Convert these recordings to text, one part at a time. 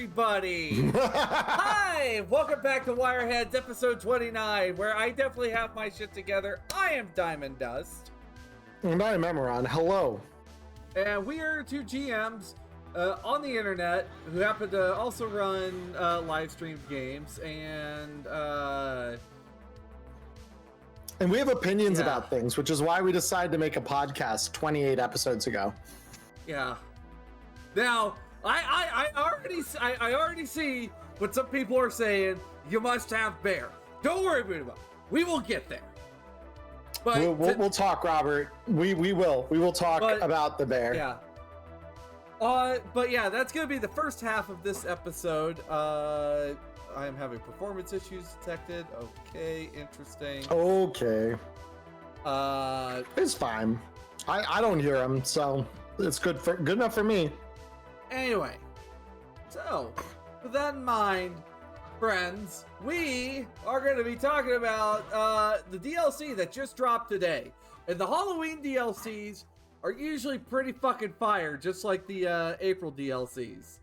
everybody! Hi! Welcome back to Wireheads, episode 29, where I definitely have my shit together. I am Diamond Dust. And I'm Emmerron. Hello. And we are two GMs on the internet who happen to also run live streamed games, and we have opinions about things, which is why we decided to make a podcast 28 episodes ago. Yeah. Now, I already see what some people are saying. You must have bear. Don't worry about it. We will get there. But we'll talk, Robert. We will talk about the bear. Yeah. But yeah, that's gonna be the first half of this episode. I am having performance issues detected. Okay, interesting. Okay. It's fine. I don't hear them, so it's good enough for me. Anyway, so with that in mind, friends, we are going to be talking about the DLC that just dropped today. And the Halloween DLCs are usually pretty fucking fire, just like the April DLCs.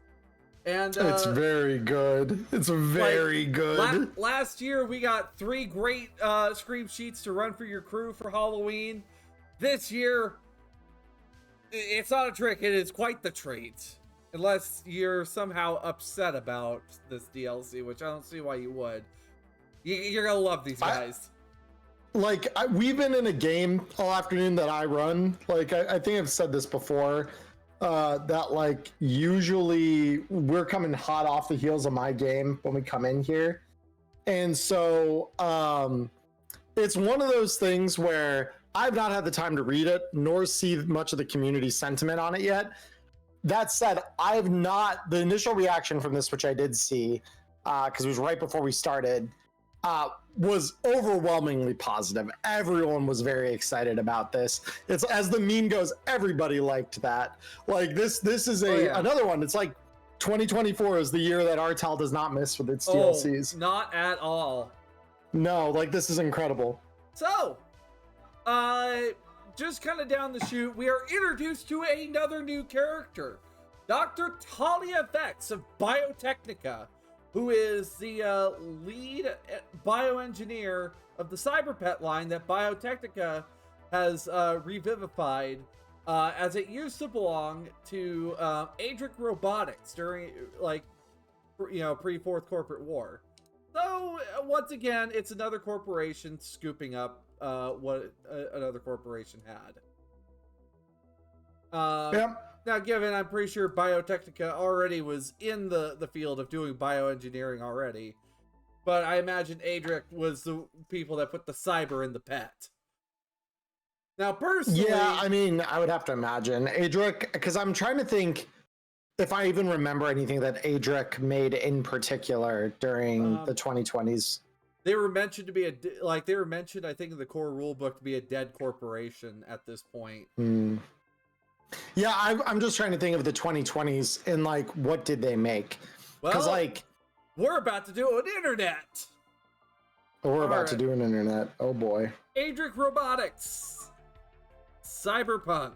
And it's very good. It's very good. Last year, we got 3 great scream sheets to run for your crew for Halloween. This year, it's not a trick. It is quite the treat. Unless you're somehow upset about this DLC, which I don't see why you would. You're gonna love these guys. We've been in a game all afternoon that I run. I think I've said this before, that usually we're coming hot off the heels of my game when we come in here. And so it's one of those things where I've not had the time to read it, nor see much of the community sentiment on it yet. That said, the initial reaction from this, which I did see, because it was right before we started, was overwhelmingly positive. Everyone was very excited about this. It's, as the meme goes, everybody liked that. This is another one. It's like 2024 is the year that Artel does not miss with its DLCs. Not at all. No, this is incredible. So, just kind of down the chute, we are introduced to another new character, Dr. Talia Vex of Biotechnica, who is the lead bioengineer of the Cyberpet line that Biotechnica has revivified, as it used to belong to Adric Robotics during, pre-Fourth Corporate War. So, once again, it's another corporation scooping up what another corporation had. Now, given I'm pretty sure Biotechnica already was in the field of doing bioengineering already, but I imagine Adric was the people that put the cyber in the pet. Now, personally... Yeah, I mean, I would have to imagine. Adric, because I'm trying to think if I even remember anything that Adric made in particular during the 2020s. They were mentioned to be I think, in the core rulebook to be a dead corporation at this point. Yeah, I'm just trying to think of the 2020s and what did they make? Because we're about to do an internet. We're about to do an internet. Oh boy. Adric Robotics. Cyberpunk.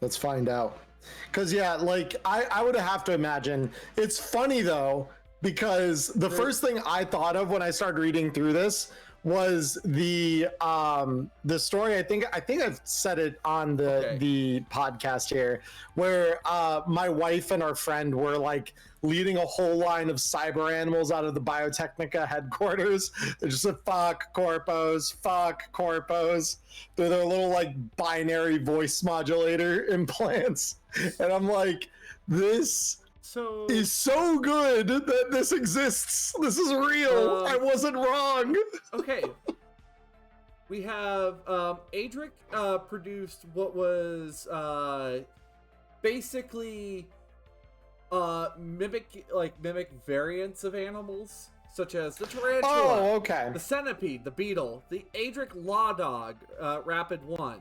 Let's find out. Because I would have to imagine. It's funny though, because the first thing I thought of when I started reading through this was the story. I think I've said it on the podcast here, where my wife and our friend were leading a whole line of cyber animals out of the Biotechnica headquarters. They're just fuck corpos. They're their little binary voice modulator implants, and I'm this is so good that this exists. This is real. I wasn't wrong. Okay. We have Adric produced what was basically mimic variants of animals, such as the tarantula, the centipede, the beetle, the Adric Law Dog, Rapid 1,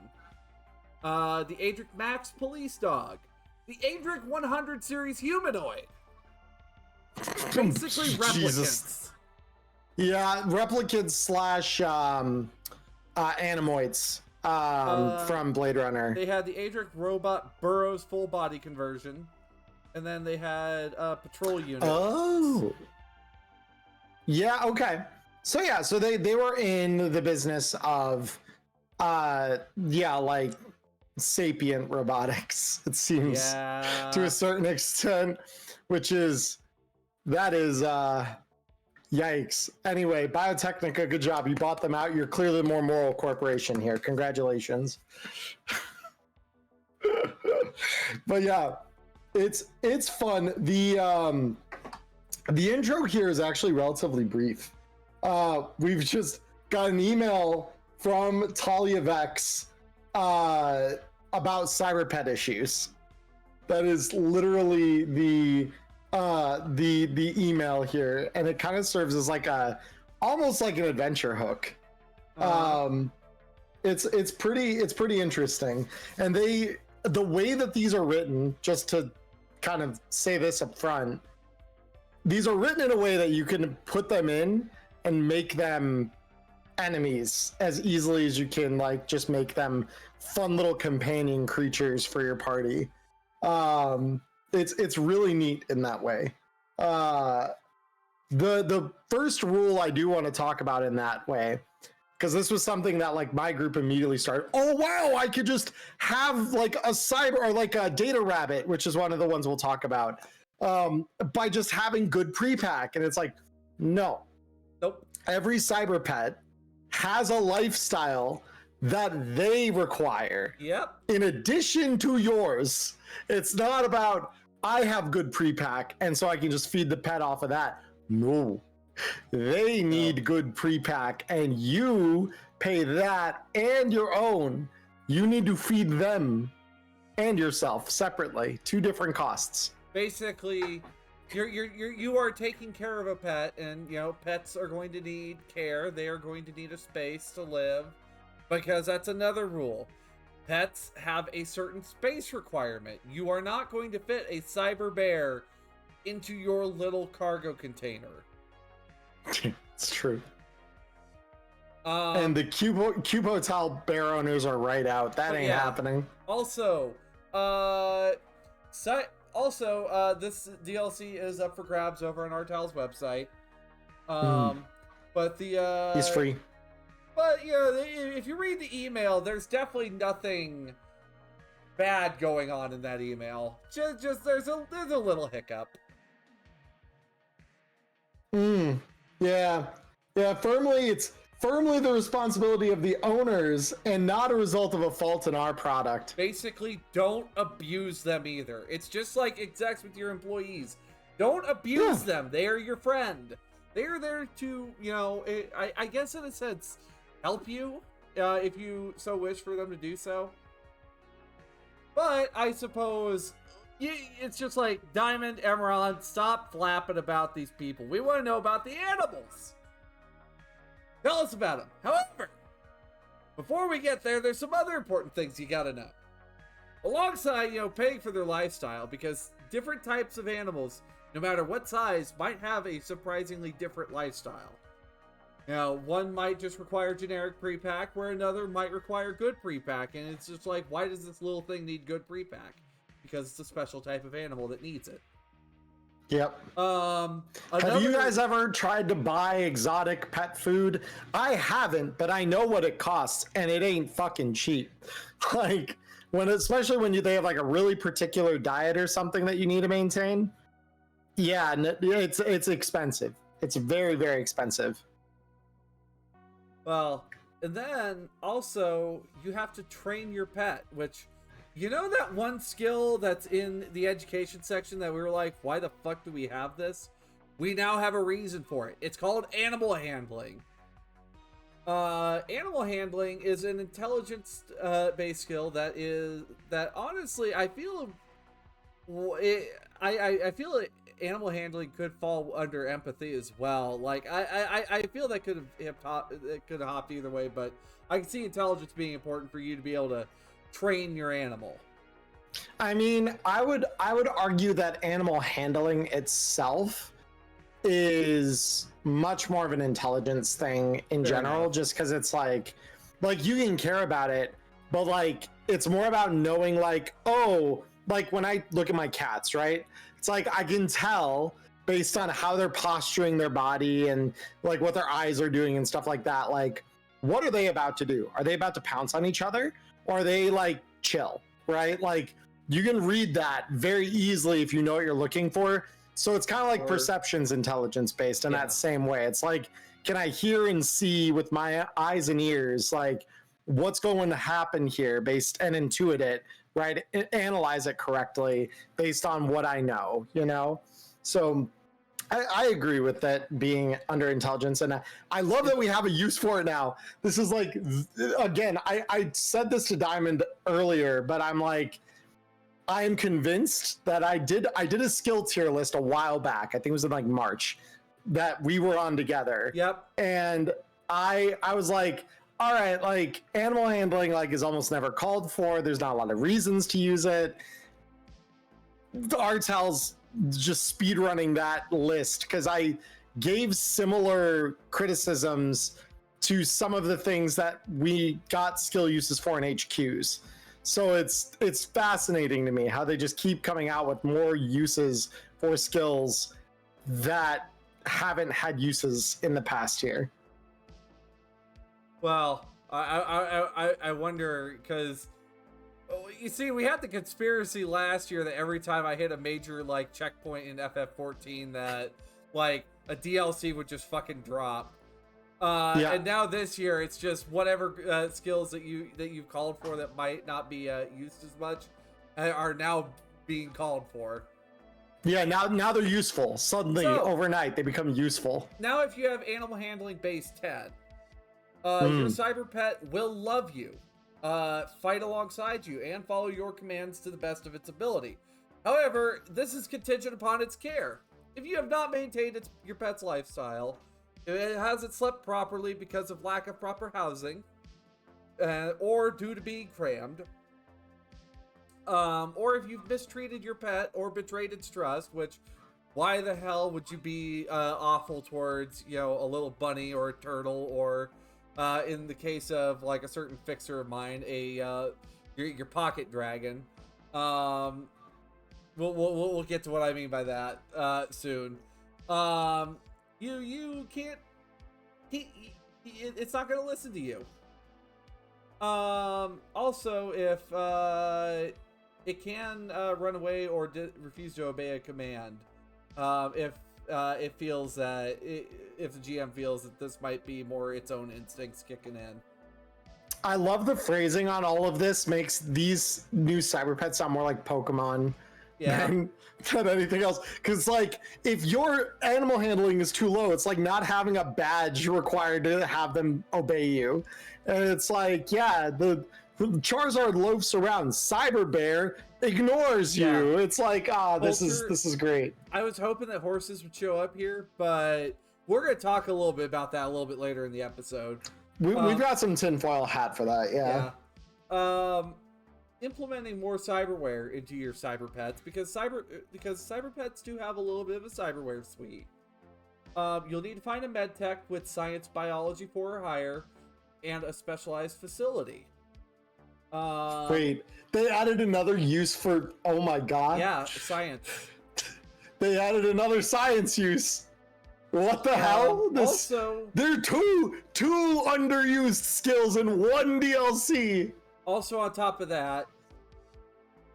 the Adric Max Police Dog, the Adric 100 series humanoid. Basically replicants. Jesus. Yeah, replicants slash animoids from Blade Runner. They had the Adric robot Burroughs full body conversion. and then they had patrol units. Oh. Yeah, okay. So yeah, so they were in the business of like sapient robotics, it seems, to a certain extent, that is yikes. Anyway, Biotechnica, good job. You bought them out. You're clearly a more moral corporation here. Congratulations. But yeah, it's fun. The intro here is actually relatively brief. We've just got an email from Talia Vex about cyberpet issues. That is literally the email here, and it kind of serves as like almost like an adventure hook. It's pretty interesting, and the way that these are written, just to kind of say this up front, these are written in a way that you can put them in and make them enemies as easily as you can, like just make them fun little companion creatures for your party. It's really neat in that way. The first rule I do want to talk about in that way, because this was something that like my group immediately started. Oh wow, I could just have like a cyber or like a data rabbit, which is one of the ones we'll talk about, by just having good pre-pack. And it's like, no. Nope. Every cyber pet has a lifestyle that they require. Yep. In addition to yours. It's not about, I have good pre-pack and so I can just feed the pet off of that. No. They need good pre-pack, and you pay that and your own. You need to feed them and yourself separately. 2 different costs. Basically, you are taking care of a pet, and you know pets are going to need care. They are going to need a space to live, because that's another rule. Pets have a certain space requirement. You are not going to fit a cyber bear into your little cargo container. It's true. And the Cube Hotel bear owners are right out. That ain't happening. Also, this DLC is up for grabs over on Artel's website. But it's free. But you know, if you read the email, there's definitely nothing bad going on in that email. Just there's a little hiccup. Yeah. It's firmly the responsibility of the owners and not a result of a fault in our product. Basically, don't abuse them either. It's just like execs with your employees. Don't abuse them. They are your friend. They are there to, you know, I guess in a sense, help you if you so wish for them to do so. But I suppose it's just like, Diamond, Emmerron, stop flapping about these people. We want to know about the animals. Tell us about them. However, before we get there, there's some other important things you gotta know. Alongside, you know, paying for their lifestyle, because different types of animals, no matter what size, might have a surprisingly different lifestyle. Now, one might just require generic pre-pack, where another might require good pre-pack, and it's just like, why does this little thing need good pre-pack? Because it's a special type of animal that needs it. Yep. Have you guys ever tried to buy exotic pet food? I haven't, but I know what it costs, and it ain't fucking cheap. Like, especially when they have like a really particular diet or something that you need to maintain. Yeah, it's expensive. It's very, very expensive. Well, and then also you have to train your pet, which, you know, that one skill that's in the education section that we were like, why the fuck do we have this? We now have a reason for it. It's called animal handling. Animal handling is an intelligence based skill that honestly I feel I feel animal handling could fall under empathy as well. Like I feel that could have hopped either way, but I can see intelligence being important for you to be able to train your animal. I mean, I would argue that animal handling itself is much more of an intelligence thing in general, just because it's like you can care about it, but like it's more about knowing like, oh, like when I look at my cats, right? It's like I can tell based on how they're posturing their body and like what their eyes are doing and stuff like that. Like, what are they about to do? Are they about to pounce on each other, or are they like chill, right? Like you can read that very easily if you know what you're looking for. So it's kind of like perception's intelligence based in that same way. It's like, can I hear and see with my eyes and ears, like what's going to happen here based and intuit it, right? Analyze it correctly based on what I know, you know? So I agree with that being under intelligence. And I love that we have a use for it now. This is like, again, I said this to Diamond earlier, but I'm like, I am convinced that I did a skill tier list a while back. I think it was in like March that we were on together. Yep. And I was like, all right, like animal handling like is almost never called for. There's not a lot of reasons to use it. Artel's just speed running that list because I gave similar criticisms to some of the things that we got skill uses for in HQs. So it's fascinating to me how they just keep coming out with more uses for skills that haven't had uses in the past year. Well, I wonder because you see, we had the conspiracy last year that every time I hit a major like checkpoint in FF14 that like a DLC would just fucking drop. And now this year it's just whatever skills that you've called for that might not be used as much are now being called for. Yeah, now they're useful. Suddenly, overnight, they become useful. Now if you have animal handling base 10, your cyber pet will love you, fight alongside you, and follow your commands to the best of its ability. However, this is contingent upon its care. If you have not maintained your pet's lifestyle, if it hasn't slept properly because of lack of proper housing, or due to being crammed, or if you've mistreated your pet or betrayed its trust, which why the hell would you be awful towards, you know, a little bunny or a turtle, or in the case of like a certain fixer of mine, your pocket dragon. We'll get to what I mean by that soon. You can't. It's not going to listen to you. Also, if it can run away or refuse to obey a command, if it feels that if the GM feels that this might be more its own instincts kicking in. I love the phrasing on all of this. Makes these new cyber pets sound more like Pokemon than anything else. Because like, if your animal handling is too low, it's like not having a badge required to have them obey you. And it's like, yeah, the Charizard loafs around. Cyber Bear ignores you. It's like, this is great. I was hoping that horses would show up here, but we're going to talk a little bit about that a little bit later in the episode. We've got some tinfoil hat for that, yeah. Implementing more cyberware into your cyber pets because cyber pets do have a little bit of a cyberware suite. You'll need to find a med tech with science, biology 4 or higher, and a specialized facility. Wait, they added another use for, oh my god. Yeah, science. They added another science use. What the hell? Also, there are two underused skills in one DLC. Also on top of that,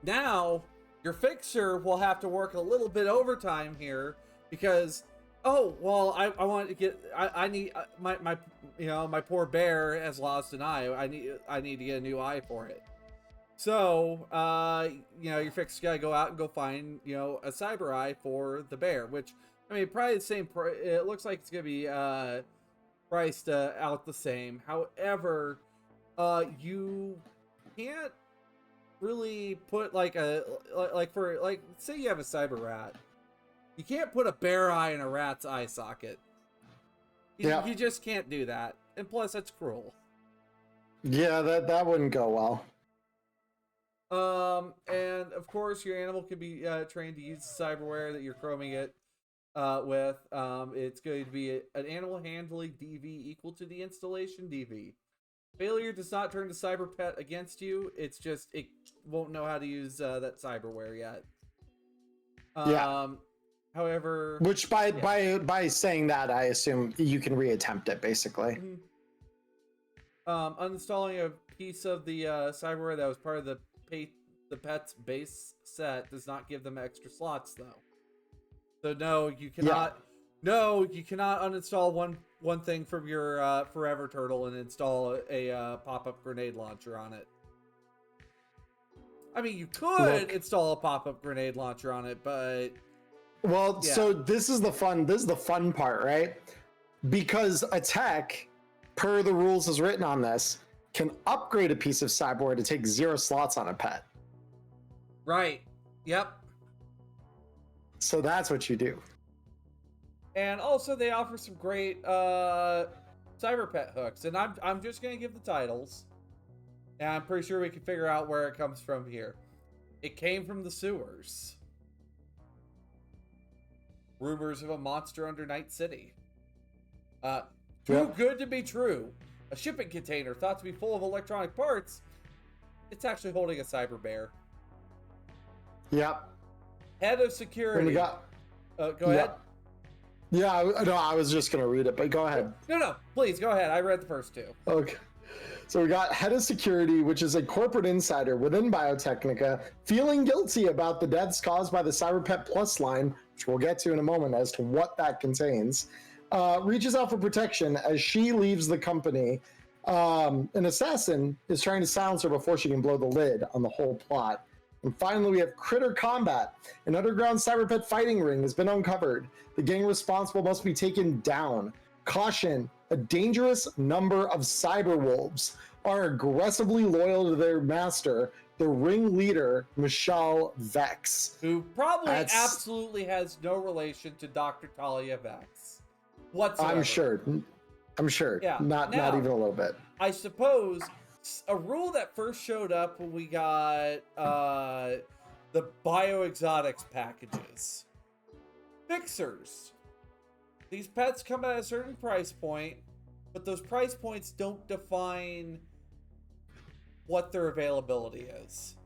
now your fixer will have to work a little bit overtime here because, oh, well, I want to get, I need my poor bear has lost an eye. I need to get a new eye for it. So, your fixer's got to go out and go find, a cyber eye for the bear, which, I mean, probably the same, it looks like it's going to be priced out the same. However, you can't really put say you have a cyber rat, you can't put a bear eye in a rat's eye socket. You just can't do that, and plus that's cruel. Yeah, that wouldn't go well. And of course your animal can be trained to use the cyberware that you're chroming it with. It's going to be an animal handling DV equal to the installation DV. Failure does not turn the cyber pet against you. It's just it won't know how to use that cyberware yet. Yeah. However, Which by saying that, I assume you can reattempt it basically. Uninstalling a piece of the cyberware that was part of the pet's base set does not give them extra slots though. So no, you cannot. Yeah. No, you cannot uninstall one thing from your Forever Turtle and install a pop-up grenade launcher on it. I mean, you could install a pop-up grenade launcher on it, but well, yeah. So this is the fun part, right? Because a tech, per the rules as written on this, can upgrade a piece of cyberware to take 0 slots on a pet. Right. Yep. So that's what you do. And also they offer some great cyber pet hooks, and I'm just gonna give the titles. And I'm pretty sure we can figure out where it comes from here. It came from the sewers. Rumors of a monster under Night City. Too good to be true. A shipping container thought to be full of electronic parts. It's actually holding a cyber bear. Yep. Head of security. We got, go ahead. Yeah, no, I was just going to read it, but go ahead. No, please, go ahead. I read the first two. Okay. So we got head of security, which is a corporate insider within Biotechnica, feeling guilty about the deaths caused by the CyberPet Plus line, which we'll get to in a moment as to what that contains, reaches out for protection as she leaves the company. An assassin is trying to silence her before she can blow the lid on the whole plot. And finally, we have Critter Combat. An underground cyberpet fighting ring has been uncovered. The gang responsible must be taken down. Caution, a dangerous number of cyberwolves are aggressively loyal to their master, the ringleader, Michelle Vex. Who probably absolutely has no relation to Dr. Talia Vex whatsoever. I'm sure. Yeah. Not even a little bit. I suppose a rule that first showed up when we got the bioexotics packages. Fixers. These pets come at a certain price point, but those price points don't define what their availability is.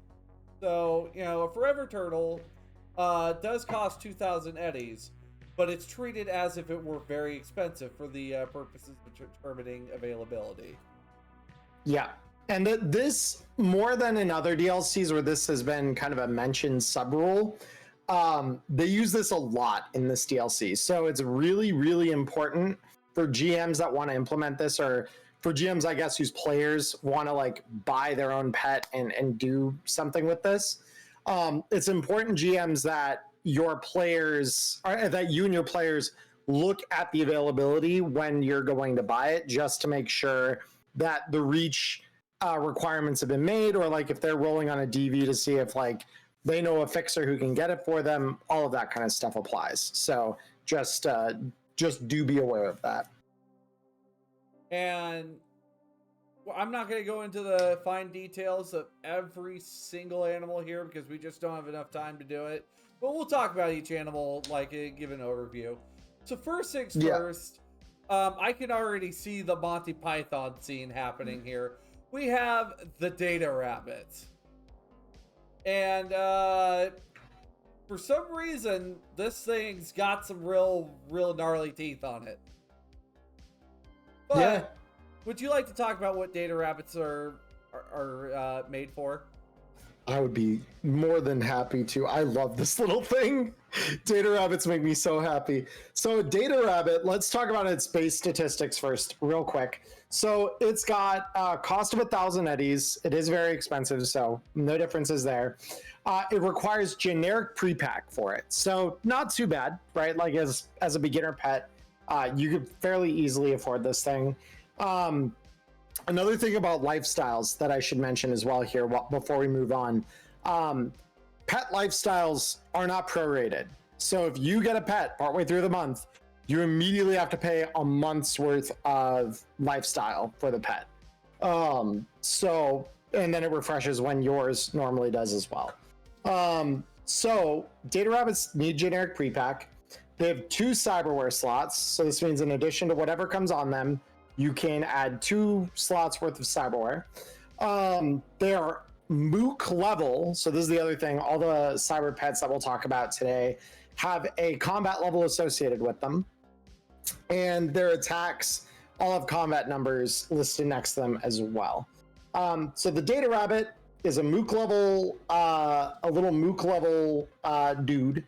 So, a Forever Turtle does cost 2,000 eddies, but it's treated as if it were very expensive for the purposes of determining availability. Yeah. And this, more than in other DLCs where this has been kind of a mentioned sub-rule, they use this a lot in this DLC. So it's really, really important for GMs that want to implement this, or for GMs, I guess, whose players want to buy their own pet and do something with this. It's important, GMs, that your players, or that you and your players look at the availability when you're going to buy it, just to make sure that the reach requirements have been made, or if they're rolling on a DV to see if they know a fixer who can get it for them. All of that kind of stuff applies. So just do be aware of that. And I'm not going to go into the fine details of every single animal here because we just don't have enough time to do it. But we'll talk about each animal, give an overview. So first things first, I can already see the Monty Python scene happening here. We have the Data Rabbit. And for some reason, this thing's got some real gnarly teeth on it. But would you like to talk about what Data Rabbits are made for? I would be more than happy to. I love this little thing. Data Rabbits make me so happy. So Data Rabbit, let's talk about its base statistics first, real quick. So it's got a cost of 1,000 eddies. It is very expensive, so no differences there. It requires generic pre-pack for it. So not too bad, right? As a beginner pet, you could fairly easily afford this thing. Another thing about lifestyles that I should mention as well here before we move on. Pet lifestyles are not prorated. So if you get a pet partway through the month, you immediately have to pay a month's worth of lifestyle for the pet. And then it refreshes when yours normally does as well. So Data Rabbits need generic pre-pack. They have 2 cyberware slots. So this means in addition to whatever comes on them, you can add 2 slots worth of cyberware. They are mook level, so this is the other thing. All the cyber pets that we'll talk about today have a combat level associated with them, and their attacks all have combat numbers listed next to them as well. So the Data Rabbit is a mook level, a little mook level dude.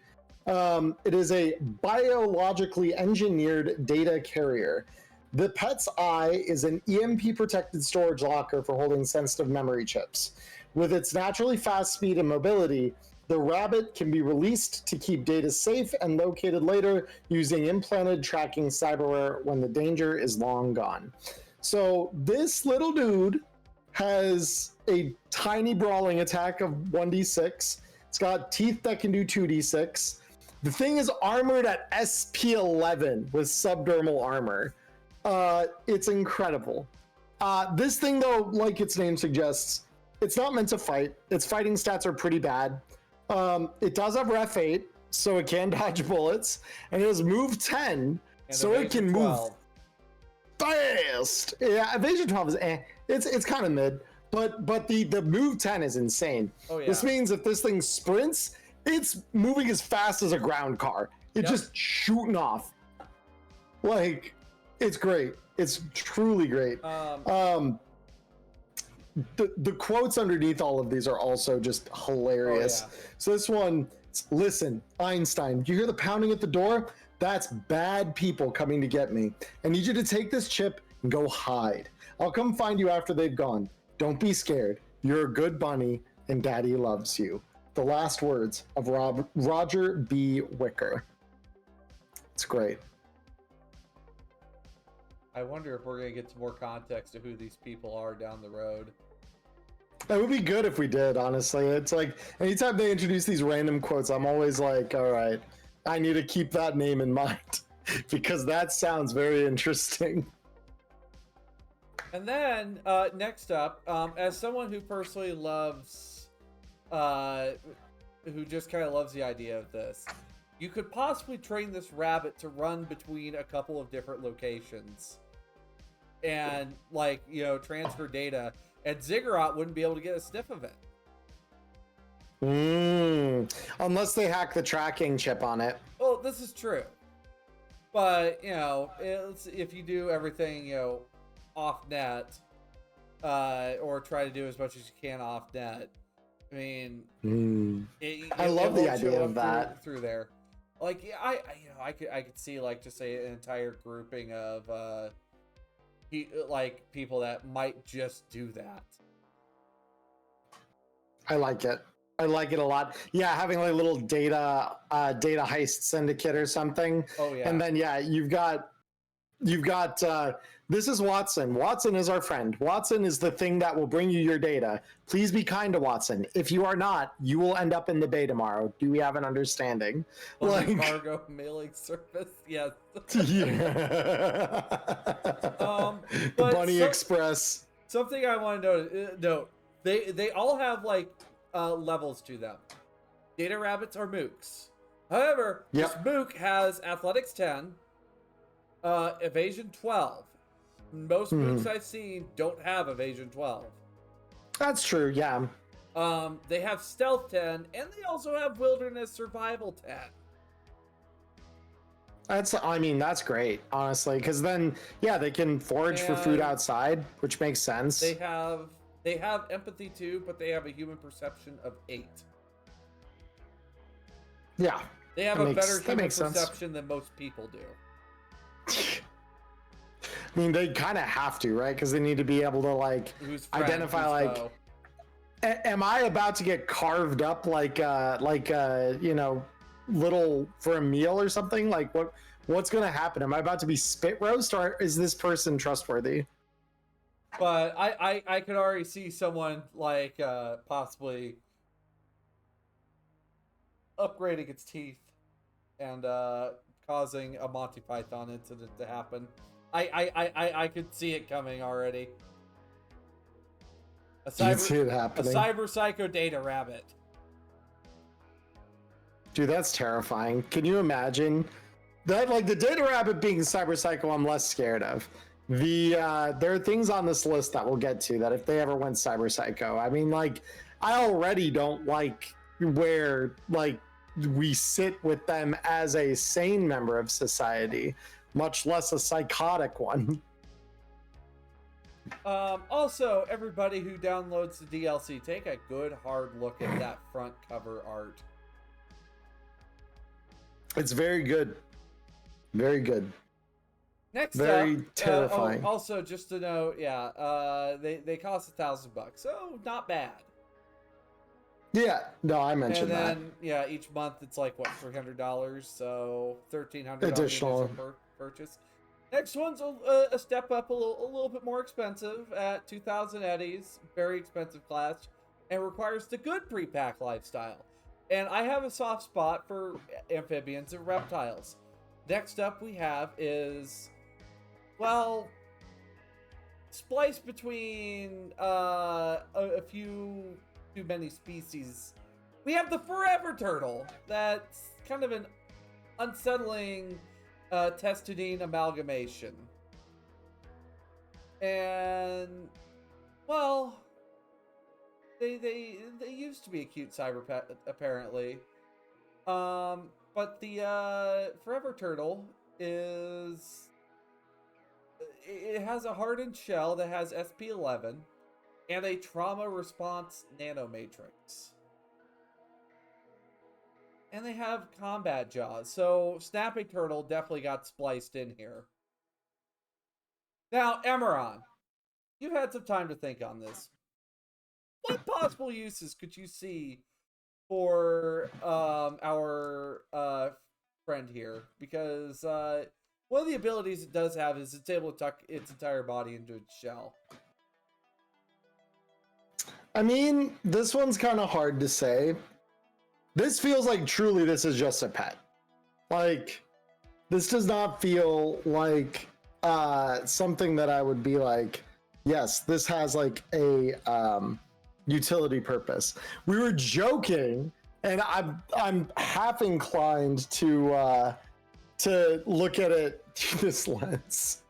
It is a biologically engineered data carrier. The pet's eye is an EMP protected storage locker for holding sensitive memory chips. With its naturally fast speed and mobility, the rabbit can be released to keep data safe and located later using implanted tracking cyberware when the danger is long gone. So this little dude has a tiny brawling attack of 1d6. It's got teeth that can do 2d6. The thing is armored at SP11 with subdermal armor. It's incredible. This thing, though, like its name suggests, it's not meant to fight. Its fighting stats are pretty bad. It does have Ref 8, so it can dodge bullets, and it has Move 10, And so it can move 12. fast. Yeah, Evasion 12 is it's kind of mid, but the Move 10 is insane. Oh, yeah. This means if this thing sprints, it's moving as fast as a ground car. It's Yep. just shooting off. Like, it's great. It's truly great. The quotes underneath all of these are also just hilarious. Oh, yeah. So this one, listen, Einstein, you hear the pounding at the door? That's bad people coming to get me. I need you to take this chip and go hide. I'll come find you after they've gone. Don't be scared. You're a good bunny and Daddy loves you. The last words of Roger B. Wicker. It's great. I wonder if we're going to get some more context to who these people are down the road. That would be good if we did, honestly. It's like, anytime they introduce these random quotes, I'm always like, all right, I need to keep that name in mind because that sounds very interesting. And then, next up, as someone who personally loves, who just kind of loves the idea of this, you could possibly train this rabbit to run between a couple of different locations and, like, you know, transfer data, and Ziggurat wouldn't be able to get a sniff of it. Unless they hack the tracking chip on it. Well, this is true. But, you know, if you do everything, you know, off net, or try to do as much as you can off net, I mean, I love the won't idea show of up that. through there. Like, I could see, like, just say an entire grouping of like people that might just do that. I like it. I like it a lot. Yeah, having like a little data heist syndicate or something. Oh yeah. And then you've got this is Watson. Watson is our friend. Watson is the thing that will bring you your data. Please be kind to Watson. If you are not, you will end up in the bay tomorrow. Do we have an understanding? Like cargo mailing service, yes. Yeah. But Bunny Express. Something I want to note. They all have like levels to them. Data rabbits are mooks. However, this mook has athletics 10, evasion 12. Most mooks I've seen don't have evasion 12. That's true, yeah. They have stealth 10, and they also have wilderness survival 10. That's great, honestly, because then they can forage for food outside, which makes sense. They have empathy 2, but they have a human perception of 8. Yeah. They have a better human perception than most people do. I mean, they kind of have to, right? Because they need to be able to like identify like, am I about to get carved up like you know, little for a meal or something? Like what's going to happen? Am I about to be spit roast, or is this person trustworthy? But I could already see someone like possibly upgrading its teeth and causing a Monty Python incident to happen. I could see it coming already. A cyber psycho data rabbit. Dude, that's terrifying. Can you imagine that? Like the data rabbit being cyber psycho, I'm less scared of. There are things on this list that we'll get to that if they ever went cyber psycho, I mean, like, I already don't like where like we sit with them as a sane member of society, much less a psychotic one. Also, everybody who downloads the DLC, take a good hard look at that front cover art. It's very good. Very good. Next very up, terrifying. Also, just to note, they cost $1,000, so not bad. Yeah, no, I mentioned that. And then, each month it's like what, $300, so $1,300 additional per purchase. Next one's a step up, a little bit more expensive at 2,000 eddies, very expensive class, and requires the good pre-pack lifestyle. And I have a soft spot for amphibians and reptiles. Next up we have is, well, spliced between a few too many species. We have the forever turtle. That's kind of an unsettling testudine amalgamation. And, well, they used to be a cute cyber pet, apparently. But the forever turtle is, it has a hardened shell that has SP11 and a trauma response nanomatrix. And they have combat jaws, so snapping turtle definitely got spliced in here. Now, Emmerron, you've had some time to think on this. What possible uses could you see for our friend here? Because one of the abilities it does have is it's able to tuck its entire body into its shell. I mean, this one's kind of hard to say. This feels like truly this is just a pet. Like, this does not feel like something that I would be like, yes, this has like a utility purpose. We were joking, and I'm half inclined to look at it through this lens.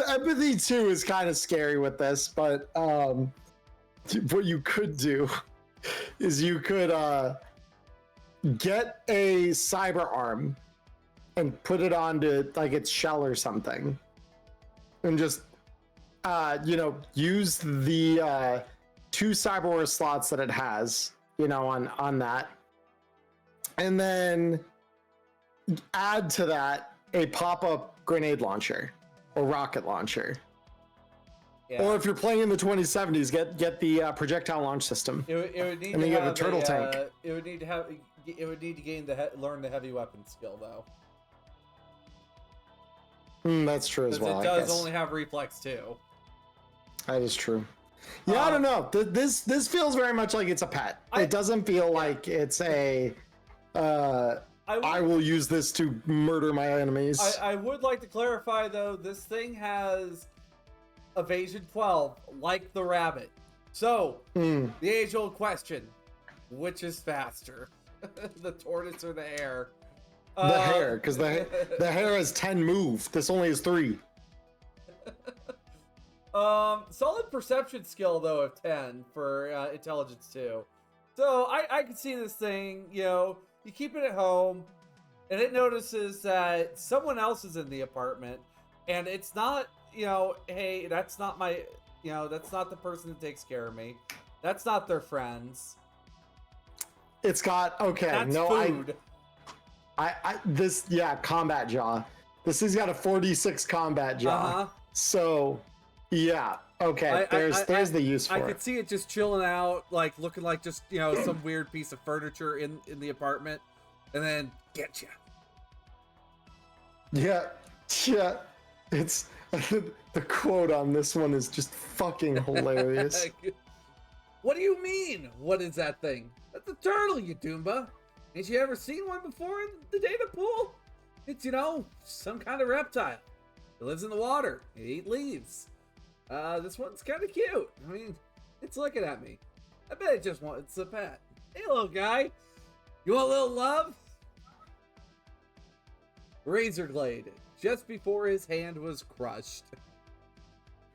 Empathy 2 is kind of scary with this, but what you could do is you could get a cyber arm and put it onto like its shell or something, and just use the 2 cyberware slots that it has, on that, and then add to that a pop-up grenade launcher or rocket launcher. Yeah. Or if you're playing in the 2070s, get the projectile launch system. It would need, and then you have a turtle tank. It would need to learn the heavy weapon skill though. That's true as well. It does only have reflex too. That is true. Yeah, I don't know. This feels very much like it's a pet. It doesn't feel like it's a. I will use this to murder my enemies. I would like to clarify though. This thing has evasion 12, like the rabbit. So, the age-old question, which is faster? The tortoise or the hare? The hare, because the hare has 10 move. This only has 3. Solid perception skill, though, of 10 for intelligence 2. So, I can see this thing, you keep it at home, and it notices that someone else is in the apartment, and it's not, hey, that's not my, that's not the person that takes care of me. That's not their friends. It's got, okay, that's no, food. Combat jaw. This has got a 46 combat jaw. Uh-huh. So, yeah, okay, there's the use for it. I could see it just chilling out, like, looking like just, some weird piece of furniture in the apartment, and then get you. Yeah, it's... The quote on this one is just fucking hilarious. What do you mean? What is that thing? That's a turtle, you Doomba. Ain't you ever seen one before in the data pool? It's, some kind of reptile. It lives in the water. It eats leaves. This one's kind of cute. I mean, it's looking at me. I bet it just wants a pet. Hey, little guy. You want a little love? Razor blade. Just before his hand was crushed.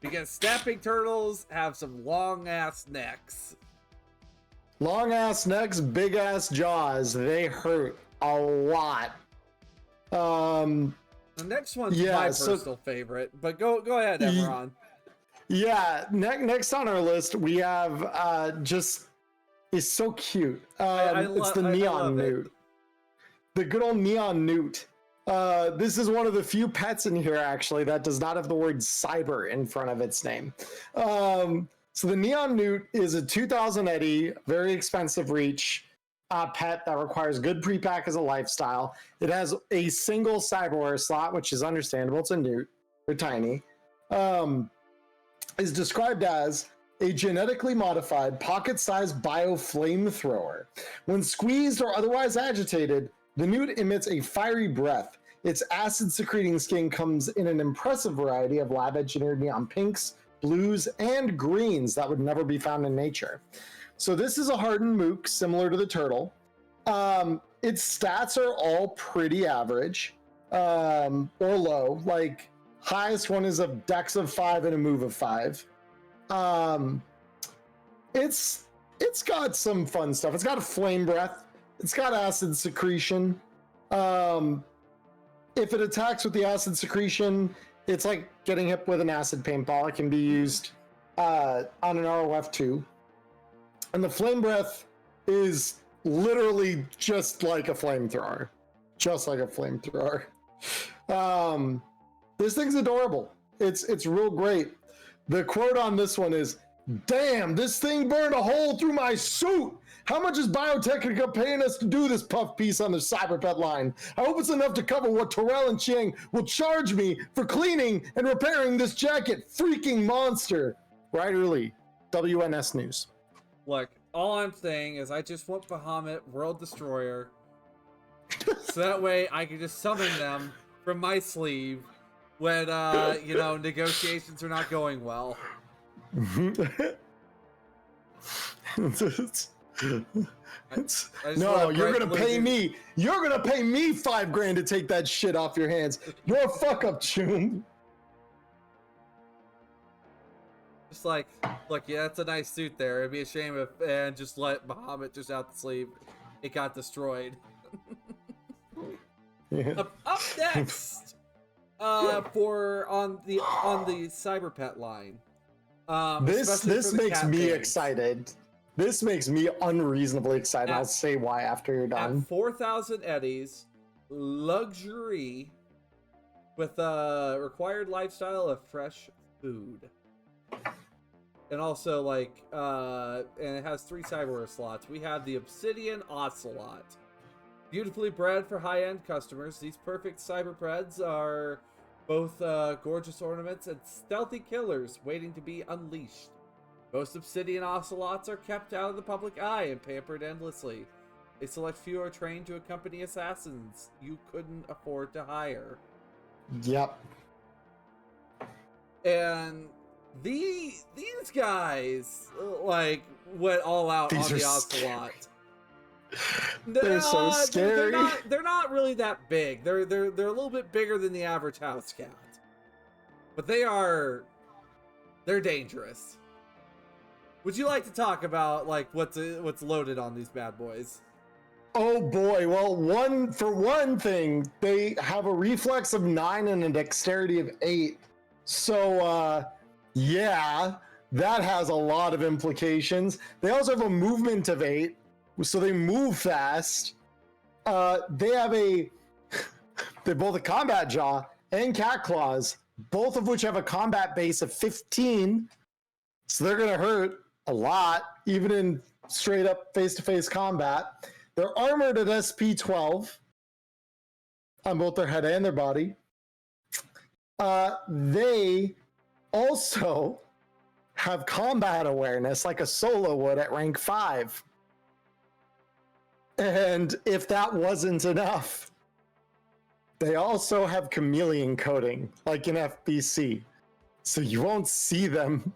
Because snapping turtles have some long ass necks. Long ass necks, big ass jaws. They hurt a lot. The next one's my personal favorite, but go ahead, Emmerron. Yeah, next on our list we have just is so cute. It's the neon newt. The good old neon newt. This is one of the few pets in here actually that does not have the word cyber in front of its name. So the neon newt is a 2000 eddy, very expensive reach pet that requires good pre-pack as a lifestyle. It has a single cyberware slot, which is understandable. It's a newt. They're tiny. Is described as a genetically modified pocket-sized bio flamethrower. When squeezed or otherwise agitated, the newt emits a fiery breath. Its acid-secreting skin comes in an impressive variety of lab-engineered neon pinks, blues, and greens that would never be found in nature. So this is a hardened mook, similar to the turtle. Its stats are all pretty average, or low. Like, highest one is a dex of 5 and a move of 5. It's got some fun stuff. It's got a flame breath. It's got acid secretion. If it attacks with the acid secretion, it's like getting hit with an acid paintball. It can be used on an ROF too. And the flame breath is literally just like a flamethrower. Just like a flamethrower. This thing's adorable. It's real great. The quote on this one is, "Damn, this thing burned a hole through my suit. How much is Biotechnica paying us to do this puff piece on the Cyberpet line? I hope it's enough to cover what Terrell and Chiang will charge me for cleaning and repairing this jacket. Freaking monster." Ryder Lee, WNS News. Look, all I'm saying is I just want Bahamut World Destroyer, so that way I can just summon them from my sleeve when, negotiations are not going well. No, you're gonna pay me. You're gonna pay me $5,000 to take that shit off your hands. You're a fuck up, Chum. Just like, look, yeah, that's a nice suit there. It'd be a shame if and just let Bahamut just out the sleeve. It got destroyed. Yeah. Up next, for on the Cyberpet line. This makes me excited. This makes me unreasonably excited. I'll say why after you're done. At 4,000 eddies, luxury with a required lifestyle of fresh food. And also, and it has 3 cyberware slots. We have the Obsidian Ocelot. Beautifully bred for high-end customers, these perfect cyberpreds are both gorgeous ornaments and stealthy killers waiting to be unleashed. Most Obsidian Ocelots are kept out of the public eye and pampered endlessly. A select few are trained to accompany assassins you couldn't afford to hire. Yep. And these guys went all out on the Ocelot. They're so scary. They're not really that big. They're a little bit bigger than the average house cat, but they're dangerous. Would you like to talk about what's loaded on these bad boys? Oh boy. Well, one thing, they have a reflex of 9 and a dexterity of 8. So yeah, that has a lot of implications. They also have a movement of 8, so they move fast. They have they're both a combat jaw and cat claws, both of which have a combat base of 15. So they're gonna hurt a lot, even in straight up face-to-face combat. They're armored at SP 12 on both their head and their body. They also have combat awareness like a solo would at rank 5. And if that wasn't enough, they also have chameleon coding like in FBC. So you won't see them,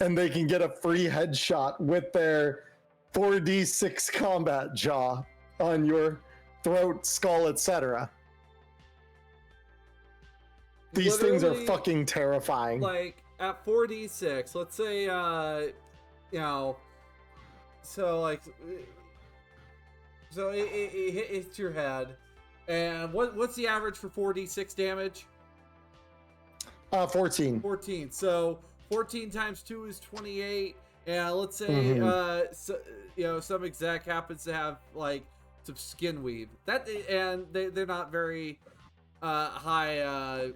and they can get a free headshot with their 4d6 combat jaw on your throat, skull, etc. These things are fucking terrifying. at 4d6, let's say, you know, so like, so it hits your head, and what's the average for 4d6 damage? 14. 14. So 14 times 2 is 28. And let's say, so, you know, some exec happens to have like some skin weave. And they're not very high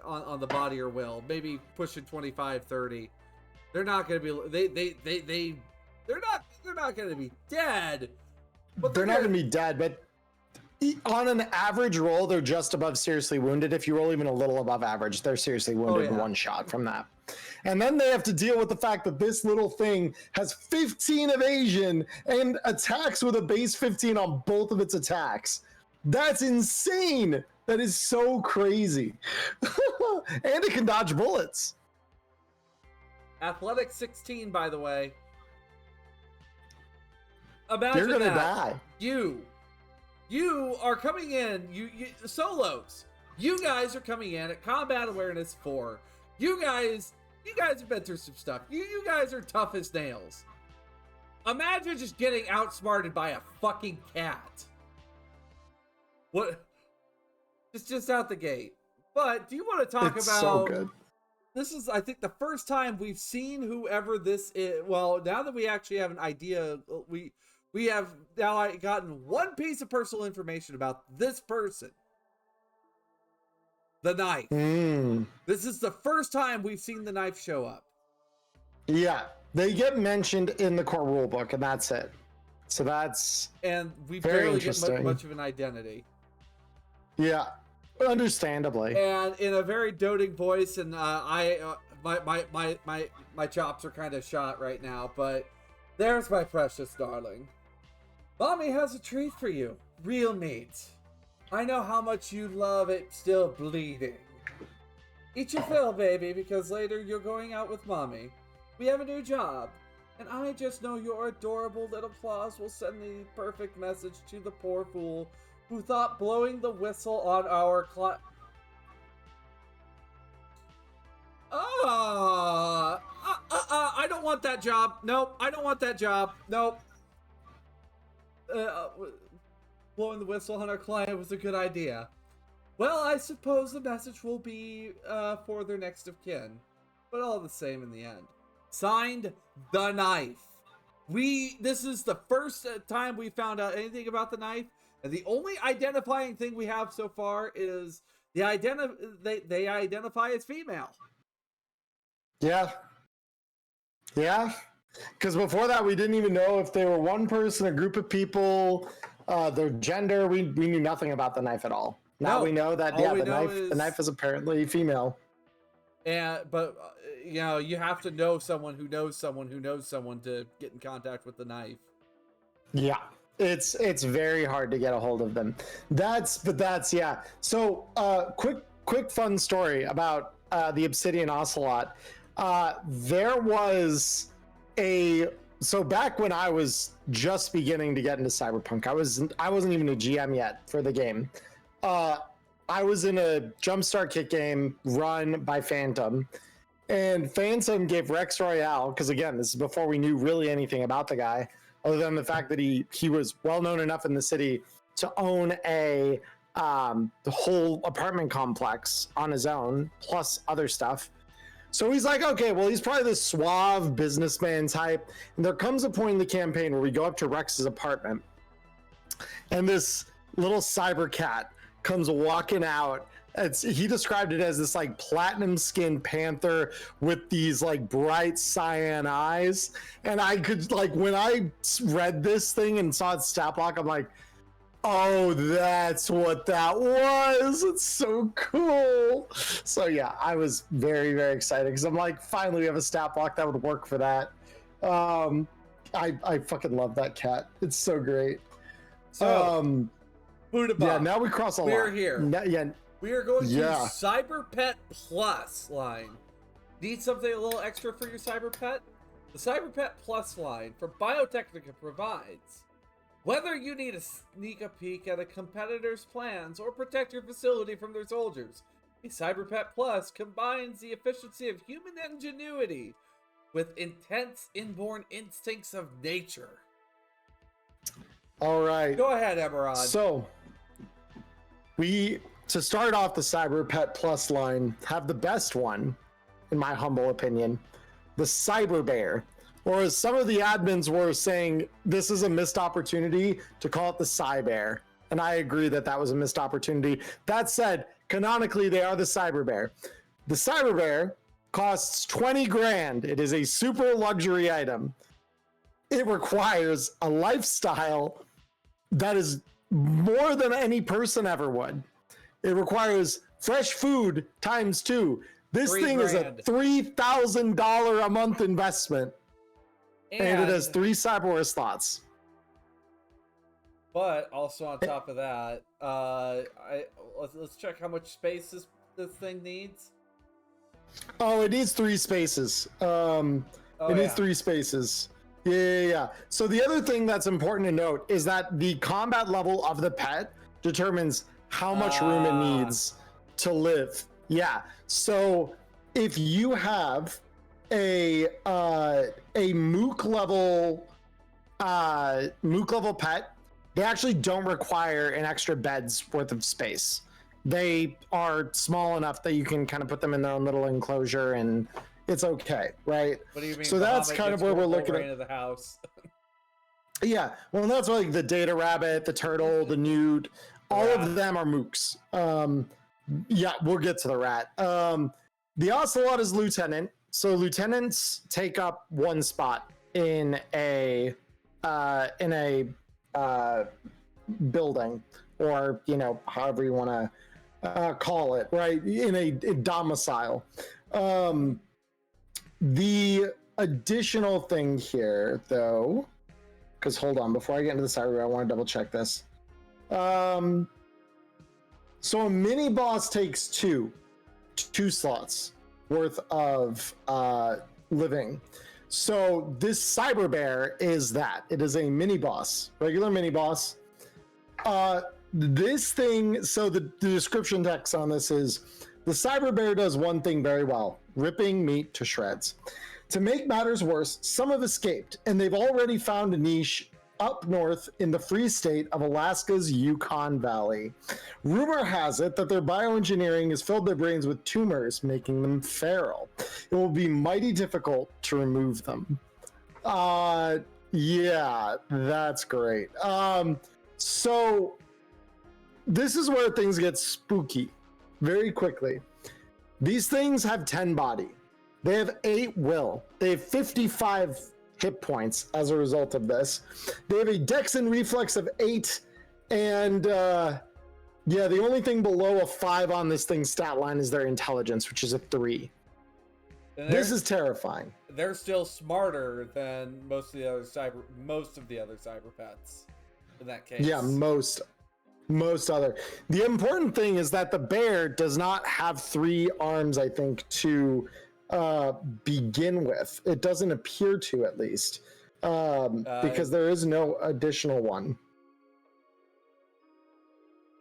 on the body or will. Maybe pushing 25, 30. They're not going to be. They're not going to be dead. But they're not going to be dead. But on an average roll, they're just above seriously wounded. If you roll even a little above average, they're seriously wounded in one shot from that. And then they have to deal with the fact that this little thing has 15 evasion and attacks with a base 15 on both of its attacks. That's insane. That is so crazy. And it can dodge bullets. Athletic 16, by the way. Imagine you're gonna that. die. You are coming in, you solos. You guys are coming in at combat awareness 4. You guys have been through some stuff. You guys are tough as nails. Imagine just getting outsmarted by a fucking cat. What? It's just out the gate. But do you want to talk it's about? So good. This is, I think, the first time we've seen whoever this is. Well, now that we actually have an idea, we have now gotten one piece of personal information about this person. The knife. This is the first time we've seen the knife show up. Yeah, they get mentioned in the core rulebook, and that's it. So that's and we very barely get much of an identity. Yeah, understandably. And in a very doting voice, and my chops are kind of shot right now, but there's my precious darling. Mommy has a treat for you. Real meat. I know how much you love it still bleeding. Eat your fill, baby, because later you're going out with Mommy. We have a new job, and I just know your adorable little claws will send the perfect message to the poor fool who thought blowing the whistle on our I don't want that job. Nope, I don't want that job. Nope. Blowing the whistle on our client was a good idea. Well, I suppose the message will be for their next of kin, but all the same in the end. Signed, The Knife. This is the first time we found out anything about the knife, and the only identifying thing we have so far is they identify as female. Yeah. Because before that, we didn't even know if they were one person, a group of people, their gender. We knew nothing about the knife at all. Now we know that the knife is apparently female. But you have to know someone who knows someone who knows someone to get in contact with the knife. Yeah, it's very hard to get a hold of them. That's yeah. So quick fun story about the Obsidian Ocelot. There was so back when I was just beginning to get into Cyberpunk, I wasn't even a GM yet for the game. I was in a Jumpstart kit game run by Phantom, and Phantom gave Rex Royale, because again, this is before we knew really anything about the guy, other than the fact that he was well known enough in the city to own the whole apartment complex on his own, plus other stuff. So he's like, okay, well, he's probably this suave businessman type. And there comes a point in the campaign where we go up to Rex's apartment, and this little cyber cat comes walking out. He described it as this like platinum skinned panther with these like bright cyan eyes. And I could when I read this thing and saw its stat block, I'm like, oh, that's what that was. It's so cool. So yeah, I was very, very excited because I'm like, finally we have a stat block that would work for that. I fucking love that cat. It's so great. So yeah, now we cross a line. We're here. We are going to Cyber Pet Plus line. Need something a little extra for your Cyber Pet? The Cyber Pet Plus line from Biotechnica provides. Whether you need to sneak a peek at a competitor's plans or protect your facility from their soldiers, A Cyberpet Plus combines the efficiency of human ingenuity with intense inborn instincts of nature. All right. Go ahead, Emmerron. So, to start off the Cyberpet Plus line, have the best one, in my humble opinion, the Cyber Bear. Or as some of the admins were saying, this is a missed opportunity to call it the Cyber. And I agree that that was a missed opportunity. That said, canonically, they are the Cyber Bear. The Cyber Bear costs 20 grand. It is a super luxury item. It requires a lifestyle that is more than any person ever would. It requires fresh food times 2. This thing is a $3,000 a month investment. And it has 3 Cyberware slots. But also on top of that, let's check how much space this thing needs. Oh, it needs 3 spaces. Needs 3 spaces. Yeah. So the other thing that's important to note is that the combat level of the pet determines how much room it needs to live. Yeah. So if you have a mook level pet, they actually don't require an extra bed's worth of space. They are small enough that you can kind of put them in their own little enclosure and it's okay, right? What do you mean? So that's kind of where we're looking at the house. Yeah, well, that's like the data rabbit, the turtle, the newt, all of them are mooks. Yeah, we'll get to the rat. The ocelot is lieutenant. So lieutenants take up 1 spot in a building, or however you want to call it, right? In a domicile. The additional thing here, though, because hold on, before I get into the cyber, I want to double check this. So a mini boss takes two slots worth of living. So this cyber bear is that. It is a mini boss, regular mini boss. This thing, so the description text on this is, the cyber bear does one thing very well: ripping meat to shreds. To make matters worse, some have escaped, and they've already found a niche up north in the free state of Alaska's Yukon Valley. Rumor has it that their bioengineering has filled their brains with tumors, making them feral. It will be mighty difficult to remove them. Yeah, that's great. So this is where things get spooky very quickly. These things have 10 body. They have 8 will. They have 55 hit points as a result of this. They have a dex and reflex of 8, and yeah, the only thing below a 5 on this thing's stat line is their intelligence, which is a 3. This is terrifying. They're still smarter than most of the other cyber pets in that case. Yeah, most other. The important thing is that the bear does not have 3 arms, I think, to begin with. It doesn't appear to, at least, because there is no additional one.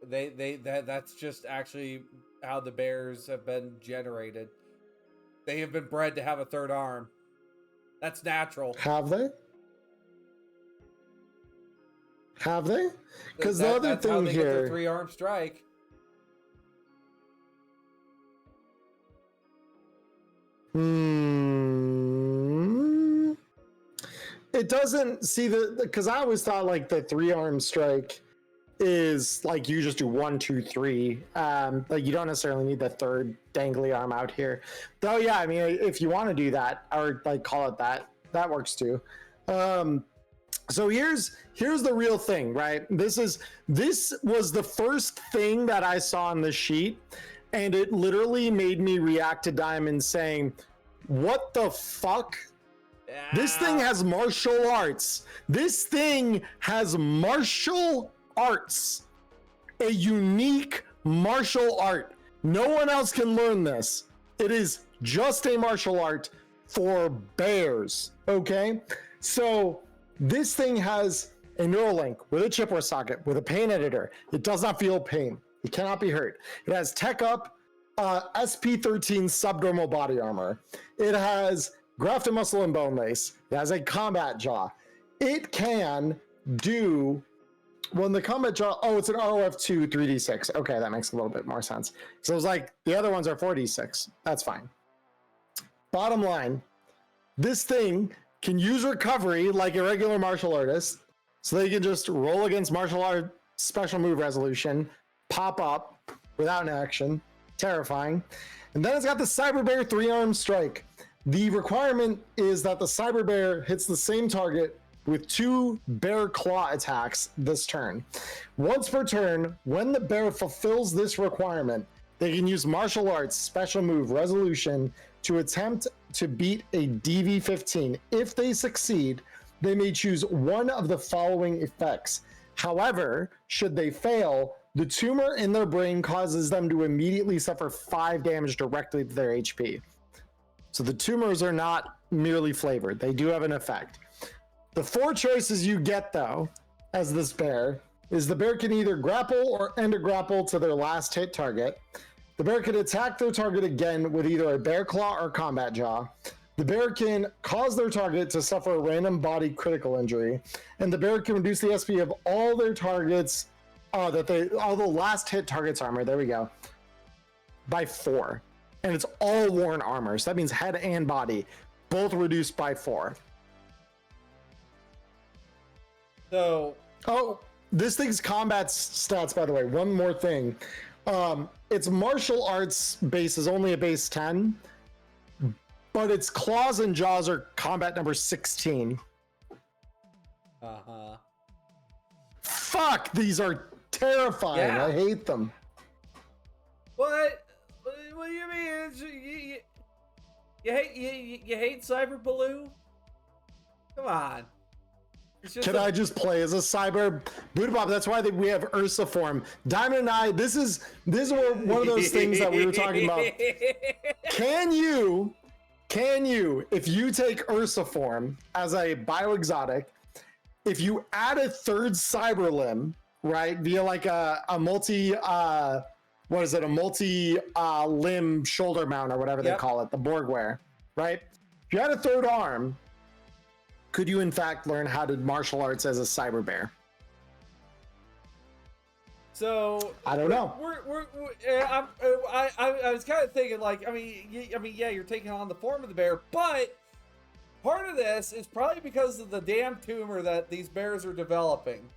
That's just actually how the bears have been generated. They have been bred to have a 3rd arm. That's natural. Have they? Because the other that's thing how they here, get their 3-arm strike. It doesn't see because I always thought like the 3-arm strike is like you just do 1, 2, 3. Like you don't necessarily need the 3rd dangly arm out here. Though, yeah, I mean, if you want to do that or like call it that, that works too. So here's the real thing, right? This was the first thing that I saw on the sheet, and it literally made me react to Diamond saying, "What the fuck? This thing has martial arts. This thing has martial arts. A unique martial art. No one else can learn this. It is just a martial art for bears." Okay? So this thing has a Neuralink with a chipware socket, with a pain editor. It does not feel pain. It cannot be hurt. It has tech up SP13 subdermal body armor. It has grafted muscle and bone lace. It has a combat jaw. It can do, well, in the combat jaw, oh, it's an ROF2 3d6. Okay, that makes a little bit more sense. So it was like, the other ones are 4d6. That's fine. Bottom line, this thing can use recovery like a regular martial artist, so they can just roll against martial art special move resolution, pop up without an action, terrifying. And then it's got the Cyber Bear 3-arm strike. The requirement is that the Cyber Bear hits the same target with 2 bear claw attacks this turn. Once per turn, when the bear fulfills this requirement, they can use martial arts special move resolution to attempt to beat a DV15. If they succeed, they may choose one of the following effects. However, should they fail, the tumor in their brain causes them to immediately suffer 5 damage directly to their HP. So the tumors are not merely flavored. They do have an effect. The 4 choices you get, though, as this bear, is the bear can either grapple or end a grapple to their last hit target. The bear can attack their target again with either a bear claw or combat jaw. The bear can cause their target to suffer a random body critical injury. And the bear can reduce the SP of all their targets, all the last hit targets armor, there we go, by 4. And it's all worn armor. So that means head and body, both reduced by 4. So, oh, this thing's combat stats, by the way, one more thing. Its martial arts base is only a base 10, but its claws and jaws are combat number 16. uh-huh. Fuck, these are terrifying. Yeah. I hate them. What do you mean? You hate Cyber Baloo? Come on. Can I just play as a cyber Buddha Bob? That's why we have Ursa form. Diamond and I, this is one of those things that we were talking about. Can you, if you take Ursa form as a bioexotic, if you add a 3rd cyber limb, right, via like a multi, a multi limb shoulder mount or whatever they call it, the Borgware, right? If you had a 3rd arm, could you in fact learn how to martial arts as a cyber bear? So I don't know. I was kind of thinking, like, yeah, you're taking on the form of the bear, but part of this is probably because of the damn tumor that these bears are developing.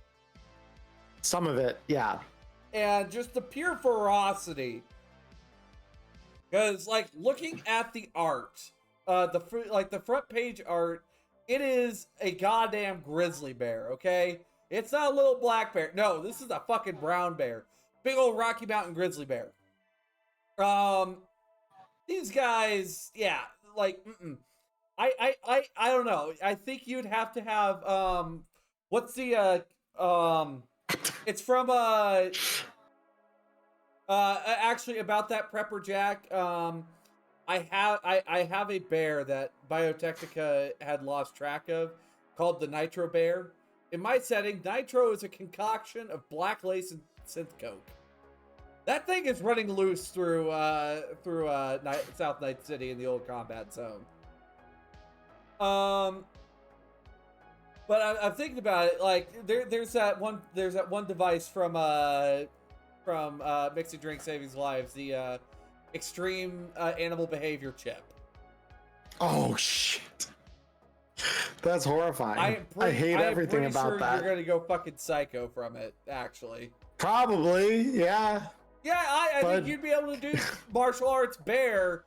Some of it, yeah. And just the pure ferocity. Because, like, looking at the art, the front page art, it is a goddamn grizzly bear, okay? It's not a little black bear. No, this is a fucking brown bear. Big old Rocky Mountain grizzly bear. These guys, yeah, like, I don't know. I think you'd have to have, what's the, it's from, actually about that Prepper Jack, I have a bear that Biotechnica had lost track of called the Nitro Bear. In my setting, Nitro is a concoction of black lace and synth coke. That thing is running loose through South Night City in the old combat zone. But I'm thinking about it. Like there's that one device from Mixing Drink Savings Lives, the extreme animal behavior chip. Oh shit, that's horrifying. I hate everything about sure that. You're gonna go fucking psycho from it, actually. Probably, yeah. Yeah, I think you'd be able to do martial arts bear,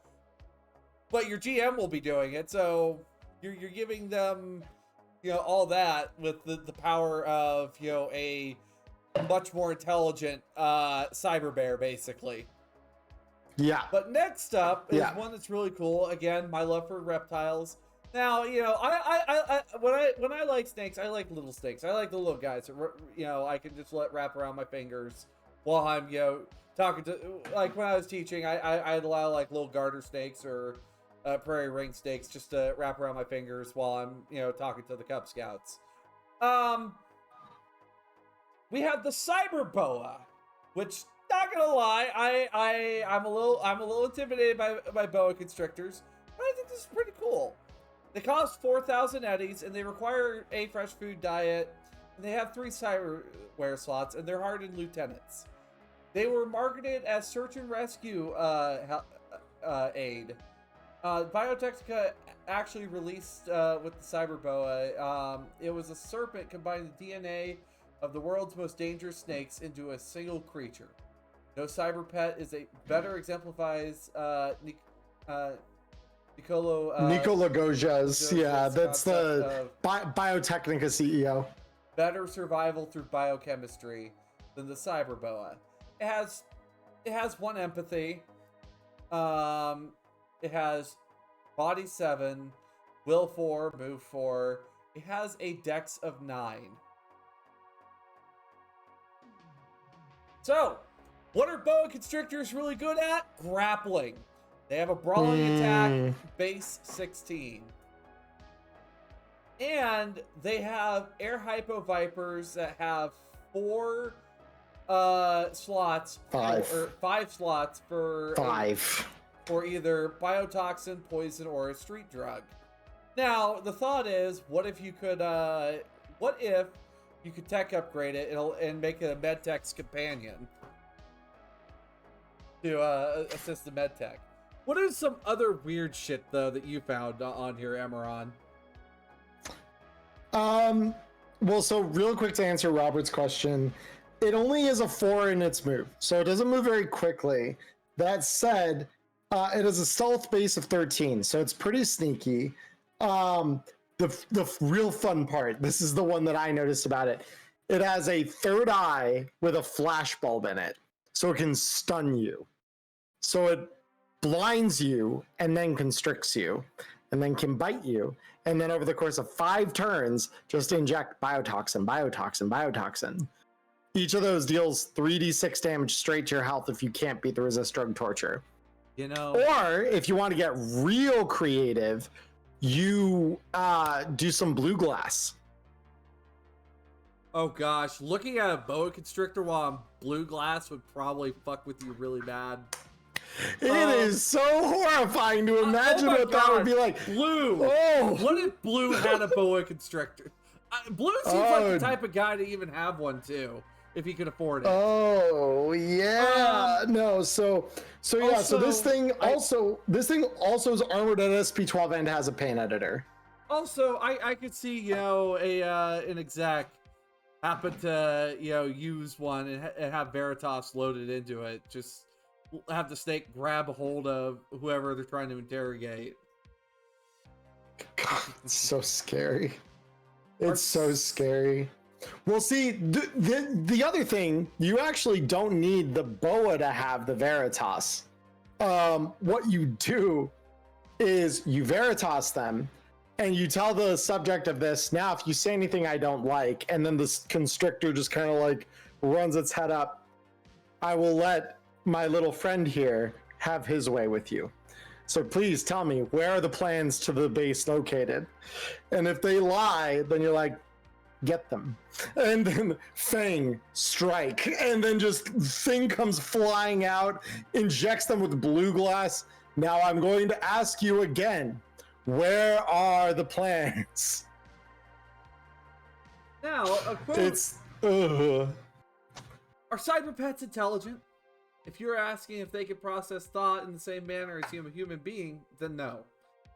but your GM will be doing it, so you're giving them, all that with the power of, a much more intelligent cyber bear, basically. Yeah. But next up is one that's really cool. Again, my love for reptiles. Now, I when I like snakes, I like little snakes. I like the little guys that, I can just let wrap around my fingers while I'm, talking to, like when I was teaching, I had a lot of like little garter snakes or prairie ring snakes just to wrap around my fingers while I'm, talking to the Cub Scouts. We have the cyber boa, which Not gonna lie, I'm a little intimidated by boa constrictors, but I think this is pretty cool. They cost 4,000 eddies, and they require a fresh food diet. And they have 3 cyberware slots, and they're hardened lieutenants. They were marketed as search and rescue aid. Biotechnica actually released with the cyber boa. It was a serpent combining the DNA of the world's most dangerous snakes into a single creature. No cyber pet is a better exemplifies Nicola Goja's, yeah, that's the Biotechnica CEO. Better survival through biochemistry than the cyber boa. It has 1 empathy. It has body 7, will 4, move 4. It has a dex of 9. So, what are boa constrictors really good at? Grappling. They have a brawling attack, base 16. And they have air hypo vipers that have 4 slots. 5. Or 5 slots for 5. For either biotoxin, poison, or a street drug. Now, the thought is, what if you could tech upgrade it and make it a medtech's companion to assist the medtech? What is some other weird shit though that you found on here, Emmerron? Well, so real quick to answer Robert's question, it only is a 4 in its move, so it doesn't move very quickly. That said, it has a stealth base of 13, so it's pretty sneaky. The real fun part, this is the one that I noticed about it. It has a 3rd eye with a flash bulb in it, so it can stun you. So it blinds you and then constricts you, and then can bite you. And then over the course of 5 turns, just inject biotoxin. Each of those deals 3d6 damage straight to your health if you can't beat the resist drug torture. You know, or if you want to get real creative, you do some blue glass. Oh gosh, looking at a boa constrictor while I'm blue glass would probably fuck with you really bad. It is so horrifying to imagine what that would be like. Blue. Oh. What if Blue had a boa constrictor? Blue seems like the type of guy to even have one too, if he could afford it. Oh yeah. No. So yeah. Also, so this thing also is armored at SP12 and has a paint editor. Also, I could see an exec happen to use one and have Veritas loaded into it. Just have the snake grab a hold of whoever they're trying to interrogate. God, it's so scary. It's so scary. Well, see, the other thing, you actually don't need the boa to have the Veritas. What you do is you Veritas them, and you tell the subject of this, now if you say anything I don't like, and then this constrictor just kind of like runs its head up, I will let my little friend here have his way with you. So please tell me, where are the plans to the base located? And if they lie, then you're like, get them. And then Fang, strike. And then just thing comes flying out, injects them with blue glass. Now I'm going to ask you again, where are the plans? Now, a quote. It's, Are cyber pets intelligent? If you're asking if they can process thought in the same manner as a human being, then no.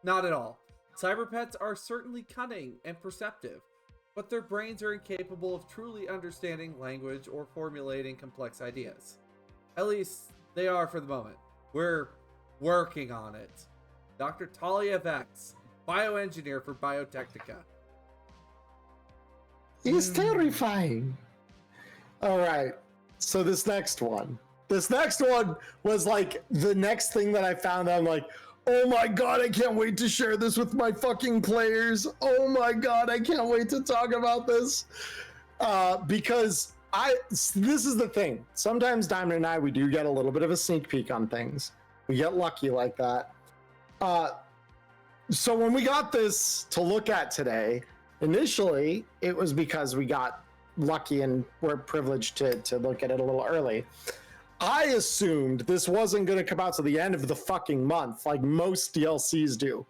Not at all. Cyber pets are certainly cunning and perceptive, but their brains are incapable of truly understanding language or formulating complex ideas. At least, they are for the moment. We're working on it. Dr. Talia Vex, bioengineer for Biotechnica. It's terrifying. All right, so this next one was like the next thing that I found. I'm like, oh my god, I can't wait to share this with my fucking players. Oh my god, I can't wait to talk about this. Because this is the thing. Sometimes Diamond and I, we do get a little bit of a sneak peek on things. We get lucky like that. So when we got this to look at today, initially, it was because we got lucky and we're privileged to look at it a little early. I assumed this wasn't going to come out to the end of the fucking month, like most DLCs do.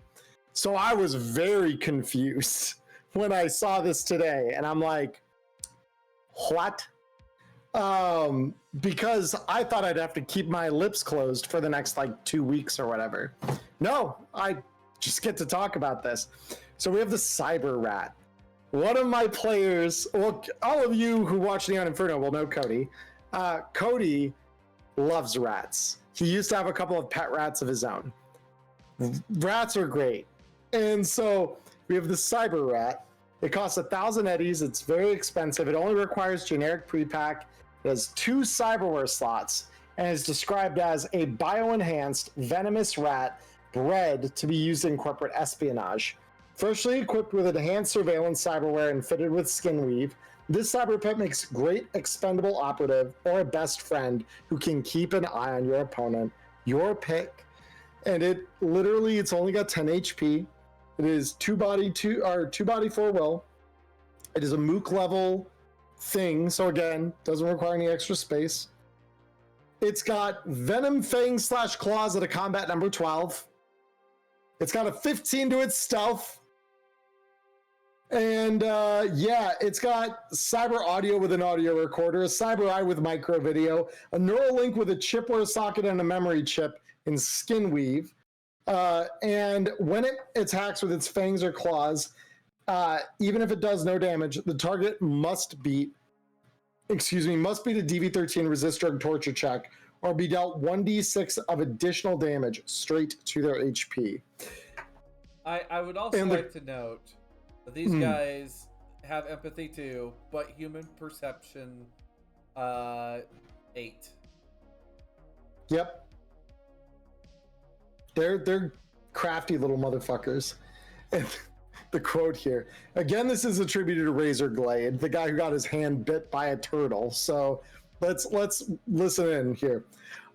So I was very confused when I saw this today, and I'm like, what? Because I thought I'd have to keep my lips closed for the next like 2 weeks or whatever. No, I just get to talk about this. So we have the Cyber Rat. One of my players, well, all of you who watch Neon Inferno will know Cody. Cody loves rats. He used to have a couple of pet rats of his own. Rats are great. And so we have the Cyber Rat. It costs 1,000 eddies. It's very expensive. It only requires generic pre-pack. It has 2 cyberware slots and is described as a bio-enhanced venomous rat bred to be used in corporate espionage. Firstly equipped with enhanced surveillance cyberware and fitted with skin weave, this cyber pet makes great expendable operative or a best friend who can keep an eye on your opponent. Your pick. And it literally, it's only got 10 HP. It is 2 body, 4 will. It is a mook level thing, so again, doesn't require any extra space. It's got Venom Fang / Claws at a combat number 12. It's got a 15 to its stealth. And yeah, it's got cyber audio with an audio recorder, a cyber eye with micro video, a neural link with a chipware socket and a memory chip in skin weave. And when it attacks with its fangs or claws, even if it does no damage, the target must beat a DV13 resist drug torture check or be dealt 1d6 of additional damage straight to their HP. I would also like to note that these guys have empathy too, but human perception 8. Yep. They're crafty little motherfuckers. And the quote here, again, this is attributed to Razorglade, the guy who got his hand bit by a turtle. So let's listen in here.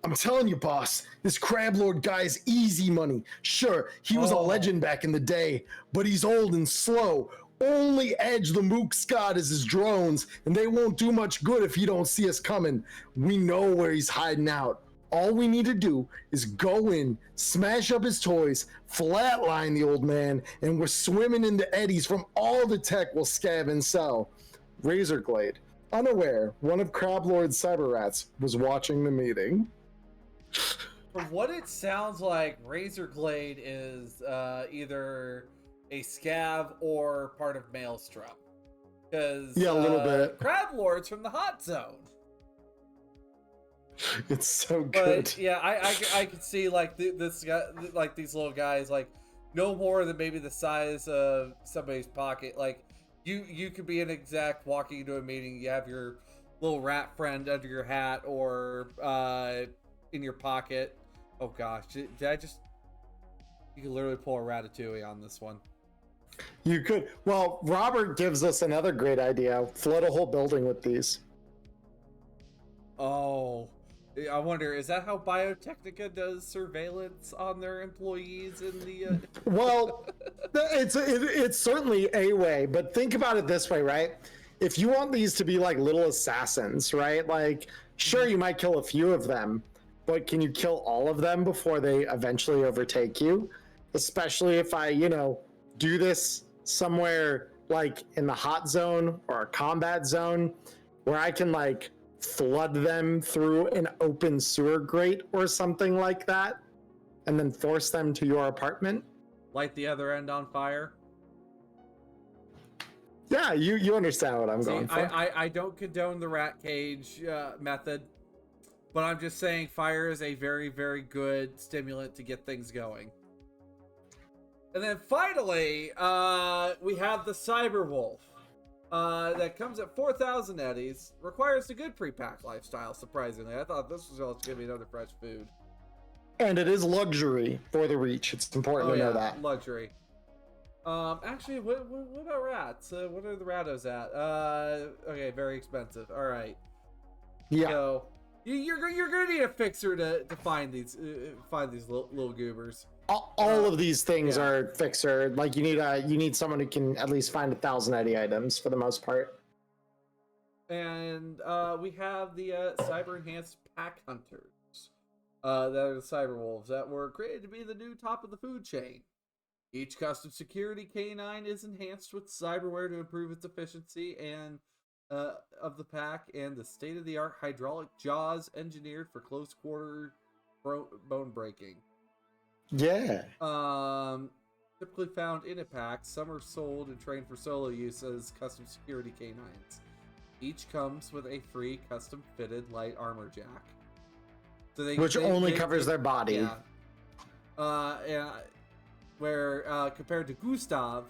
I'm telling you, boss, this Crab Lord guy is easy money. Sure, he was a legend back in the day, but he's old and slow. Only edge the Mook's got is his drones, and they won't do much good if he don't see us coming. We know where he's hiding out. All we need to do is go in, smash up his toys, flatline the old man, and we're swimming in the eddies from all the tech we'll scab and sell. Razorglade, unaware, one of Crab Lord's cyber rats, was watching the meeting. From what it sounds like, Razorglade is either a scab or part of Maelstrom. Because yeah, a little bit. Crab Lord's from the Hot Zone. It's so good. But yeah, I could see like this guy, like these little guys, like no more than maybe the size of somebody's pocket. Like you could be an exec walking into a meeting, you have your little rat friend under your hat or in your pocket. Oh gosh, did I just? You could literally pull a Ratatouille on this one. You could. Well, Robert gives us another great idea. Flood a whole building with these. Oh, I wonder, is that how Biotechnica does surveillance on their employees in the... Well, it's certainly a way, but think about it this way, right? If you want these to be like little assassins, right? Like, sure, you might kill a few of them, but can you kill all of them before they eventually overtake you? Especially if I, do this somewhere like in the hot zone or a combat zone where I can like flood them through an open sewer grate or something like that and then force them to your apartment. Light the other end on fire. Yeah, you understand what I'm going for. I don't condone the rat cage method, but I'm just saying fire is a very, very good stimulant to get things going. And then finally, we have the Cyber Wolf. That comes at 4,000 eddies. Requires a good pre-pack lifestyle, surprisingly. I thought this was just going to be another fresh food. And it is luxury for the reach. It's important to know that. Luxury. Actually, what about rats? What are the ratos at? Okay, very expensive. All right. Yeah. So, you're gonna need a fixer to find these little goobers. All of these things are fixer. Like you need someone who can at least find 1,000 eddy items for the most part. And we have the cyber enhanced pack hunters. That are the cyberwolves that were created to be the new top of the food chain. Each custom security canine is enhanced with cyberware to improve its efficiency and of the pack, and the state-of-the-art hydraulic jaws engineered for close quarter bone breaking. Yeah. Typically found in a pack, some are sold and trained for solo use as custom security canines. Each comes with a free custom-fitted light armor jack. So Which only covers their body. Yeah. Where compared to Gustav,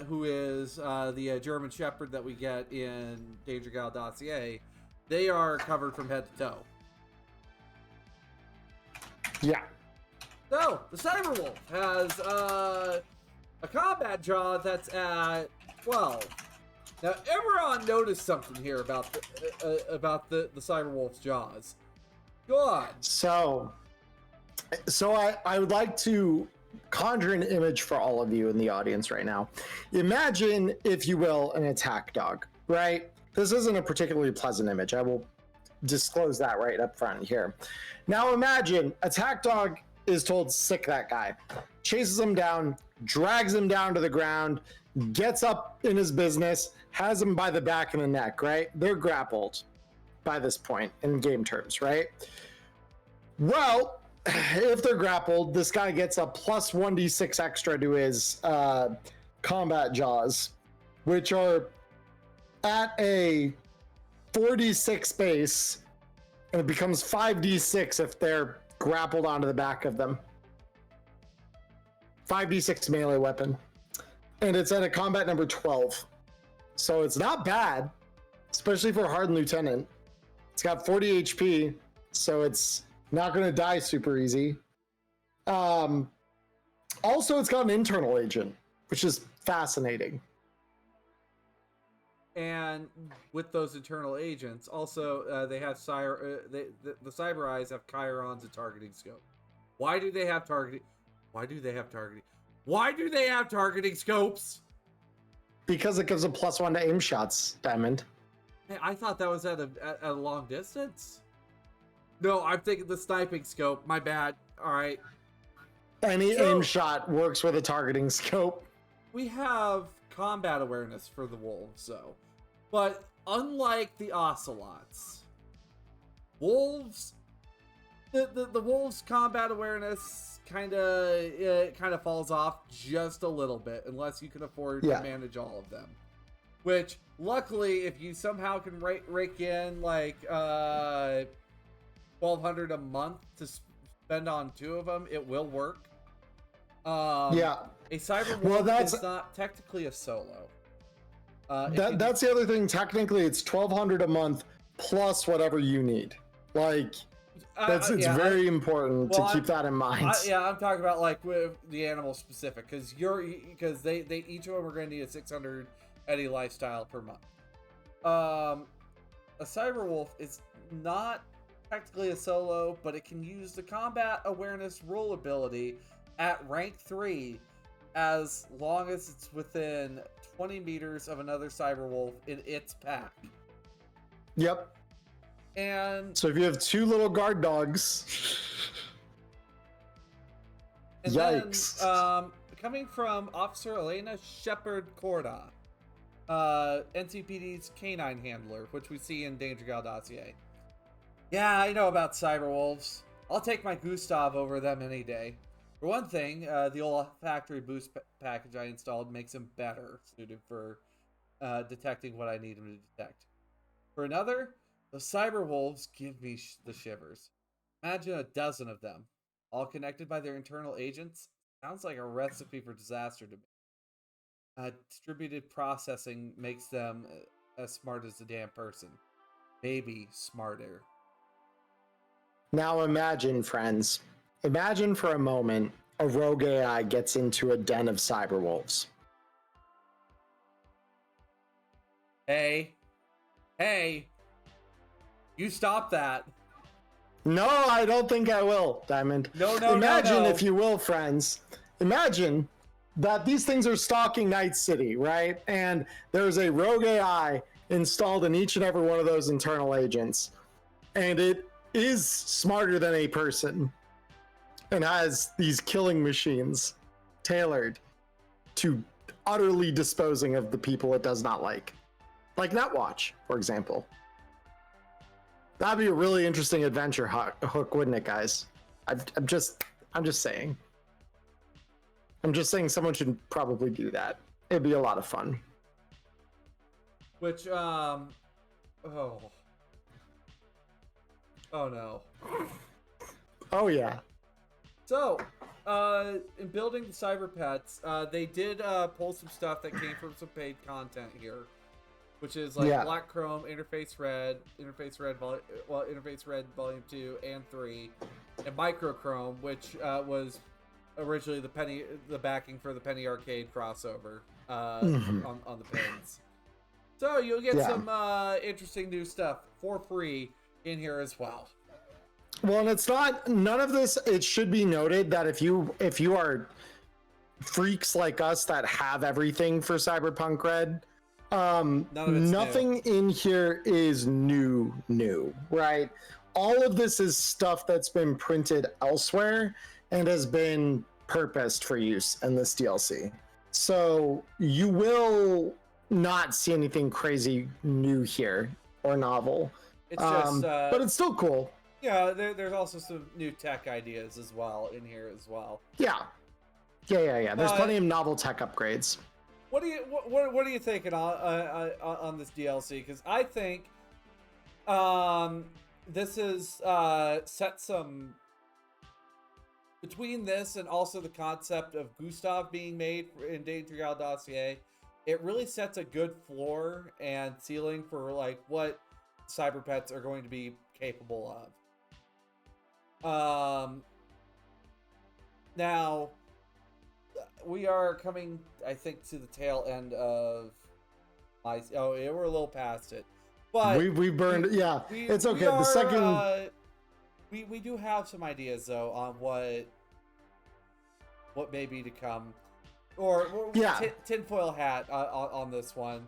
who is the German Shepherd that we get in Danger Gal Dossier, they are covered from head to toe. Yeah. So, the Cyberwolf has a combat jaw that's at 12. Now, Emmerron noticed something here about the Cyberwolf's jaws. Go on. So I would like to conjure an image for all of you in the audience right now. Imagine, if you will, an attack dog, right? This isn't a particularly pleasant image. I will disclose that right up front here. Now imagine attack dog is told sick that guy, chases him down, drags him down to the ground, gets up in his business, has him by the back and the neck, right? They're grappled by this point in game terms, right? Well, if they're grappled, this guy gets a plus 1d6 extra to his combat jaws, which are at a 4d6 base, and it becomes 5d6 if they're grappled onto the back of them. 5d6 melee weapon. And it's at a combat number 12. So it's not bad, especially for a hardened lieutenant. It's got 40 HP, so it's not going to die super easy. Also, it's got an internal agent, which is fascinating. And with those internal agents, also they have the Cyber Eyes have Chirons and targeting scope. Why do they have targeting? Why do they have targeting scopes? Because it gives a +1 to aim shots, Diamond. Hey, I thought that was at a long distance. No, I'm thinking the sniping scope. My bad. All right. Any aim shot works with a targeting scope. We have combat awareness for the wolves, though. But unlike the ocelots, wolves, the wolves' combat awareness kind of falls off just a little bit, unless you can afford to manage all of them. Which, luckily, if you somehow can rake in like $1,200 a month to spend on 2 of them, it will work. A cyber wolf is not technically a solo. That's the other thing. Technically, it's $1,200 a month plus whatever you need. Like, it's very important to keep that in mind. I'm talking about like with the animal specific, because they each of them are going to need a 600 Eddie lifestyle per month. A cyber wolf is not technically a solo, but it can use the combat awareness rule ability at rank 3 as long as it's within 20 meters of another cyberwolf in its pack. Yep. And so if you have 2 little guard dogs, and yikes. Then, coming from Officer Elena Shepard-Corda, NCPD's canine handler, which we see in Danger Gal Dossier. Yeah, I know about cyberwolves. I'll take my Gustav over them any day. For one thing, the old factory boost package I installed makes him better suited for detecting what I need him to detect. For another, the cyberwolves give me the shivers. Imagine a dozen of them, all connected by their internal agents. Sounds like a recipe for disaster to me. Distributed processing makes them as smart as the damn person. Maybe smarter. Now imagine, friends. Imagine for a moment a rogue AI gets into a den of cyberwolves. Hey, you stop that. No, I don't think I will, Diamond. No. Imagine, if you will, friends. Imagine that these things are stalking Night City, right? And there's a rogue AI installed in each and every one of those internal agents. and it is smarter than a person and has these killing machines tailored to utterly disposing of the people it does not like Netwatch, for example. That'd be a really interesting adventure hook, wouldn't it, guys? I'm just saying. I'm just saying someone should probably do that. It'd be a lot of fun. Which, oh no. Oh yeah. So, in building the Cyber Pets, they did pull some stuff that came from some paid content here, which is like Black Chrome, Interface Red Volume 2 and 3, and Microchrome, which was originally the backing for the Penny Arcade crossover on the pins. So you'll get some interesting new stuff for free in here as well. Well, and it's not none of this. It should be noted that if you are freaks like us that have everything for Cyberpunk RED, nothing in here is new, right? All of this is stuff that's been printed elsewhere and has been purposed for use in this DLC. So you will not see anything crazy new here or novel. It's just, but it's still cool. Yeah, there's also some new tech ideas as well in here as well. Yeah. There's plenty of novel tech upgrades. What are you thinking on this DLC? Because I think this is set some between this and also the concept of Gustav being made in Dane Trial Dossier. It really sets a good floor and ceiling for like what Cyber Pets are going to be capable of. Now we are coming, I think, to the tail end of my. Oh, yeah, we're a little past it, but we burned. It's okay. The second we do have some ideas though on what may be to come, or tinfoil hat on this one.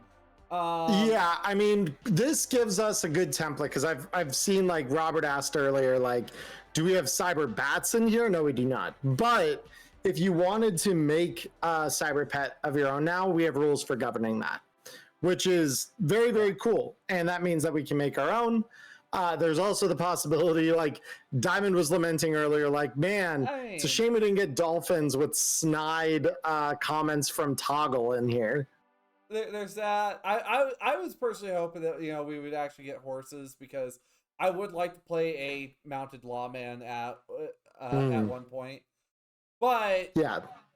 I mean, this gives us a good template because I've seen, like Robert asked earlier, like, do we have cyber bats in here? No, we do not. But if you wanted to make a cyber pet of your own now, we have rules for governing that, which is very, very cool. And that means that we can make our own. There's also the possibility, like Diamond was lamenting earlier, like, man, it's a shame we didn't get dolphins with snide comments from Toggle in here. There's that. I was personally hoping that we would actually get horses, because I would like to play a mounted lawman at one point. But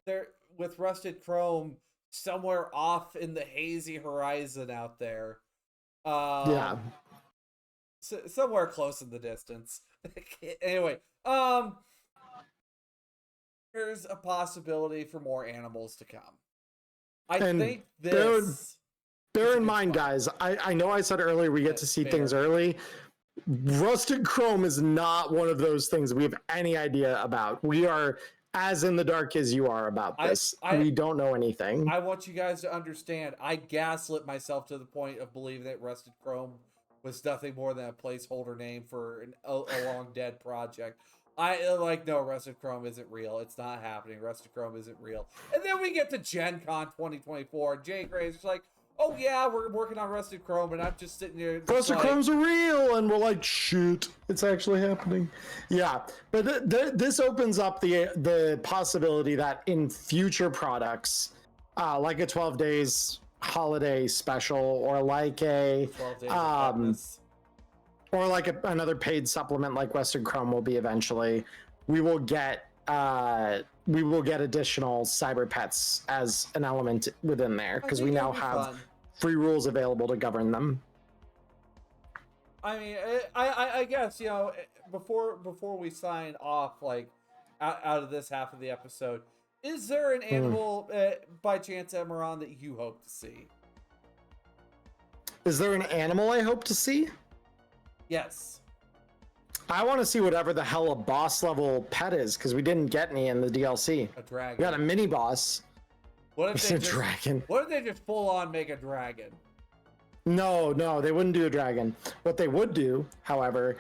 there, with Rusted Chrome somewhere off in the hazy horizon out there, somewhere close in the distance. Anyway, there's a possibility for more animals to come. I think this. Bear in mind, guys, I know I said earlier we get to see things early. Rusted Chrome is not one of those things we have any idea about. We are as in the dark as you are about this. We don't know anything. I want you guys to understand, I gaslit myself to the point of believing that Rusted Chrome was nothing more than a placeholder name for a long dead project. No, Rusted Chrome isn't real. It's not happening. Rusted Chrome isn't real. And then we get to Gen Con 2024. Jay Gray's just like, oh yeah, we're working on Rusted Chrome, and I'm just sitting there. Rusted Chrome's real, and we're like, shoot, it's actually happening. Yeah, but this opens up the possibility that in future products, like a 12 days holiday special, or like a 12 days or like another paid supplement like Western Chrome will be eventually, we will get additional cyber pets as an element within there, because we now have free rules available to govern them. I mean, I guess, before we sign off, like out of this half of the episode, is there an animal by chance, Emmerron, that you hope to see? Is there an animal I hope to see? Yes. I want to see whatever the hell a boss level pet is, because we didn't get any in the DLC. A dragon. We got a mini boss. What if they dragon? What if they just full on make a dragon? No, they wouldn't do a dragon. What they would do, however,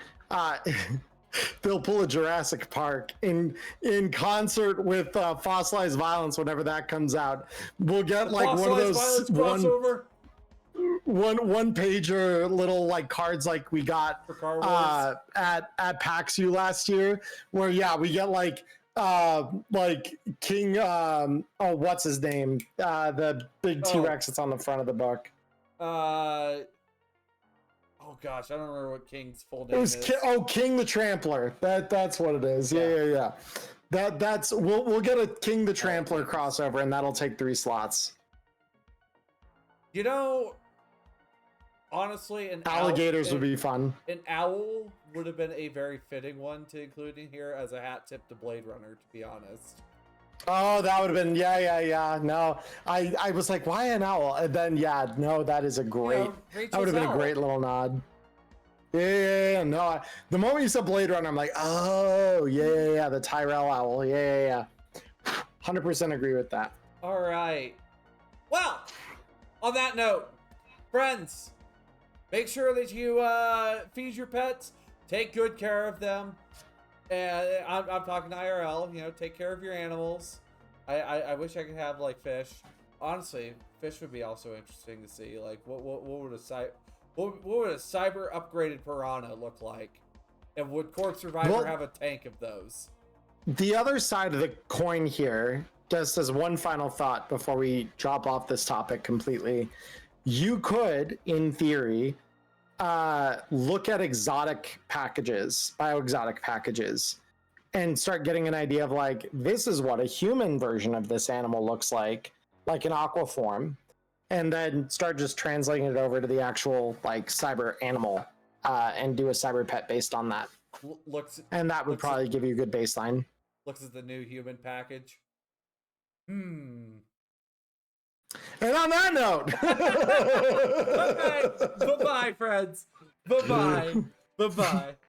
they'll pull a Jurassic Park in concert with Fossilized Violence whenever that comes out. We'll get like one of those one pager little like cards like we got at PAX U last year, where we get like King what's his name? The big T-Rex that's on the front of the book. Oh gosh, I don't remember what King's full name is. King the Trampler. That's what it is. Yeah. That's we'll get a King the Trampler crossover, and that'll take 3 slots. You know, honestly, alligators would be fun. An owl would have been a very fitting one to include in here as a hat tip to Blade Runner, to be honest. Oh, that would have been No, I was like, why an owl? And then that is a great. That would have been a great little nod. Yeah. No, the moment you said Blade Runner, I'm like, oh yeah, the Tyrell owl. Yeah. 100% agree with that. All right. Well, on that note, friends, make sure that you feed your pets, take good care of them. And I'm talking IRL, take care of your animals. I wish I could have like fish. Honestly, fish would be also interesting to see. Like what would a cyber upgraded piranha look like? And would Corpse Survivor have a tank of those? The other side of the coin here, just as one final thought before we drop off this topic completely, you could, in theory, look at exotic packages, bioexotic packages, and start getting an idea of like, this is what a human version of this animal looks like an aqua form, and then start just translating it over to the actual like cyber animal, and do a cyber pet based on that. And that would probably give you a good baseline. Looks at the new human package. And on that note, bye-bye, friends. Bye-bye.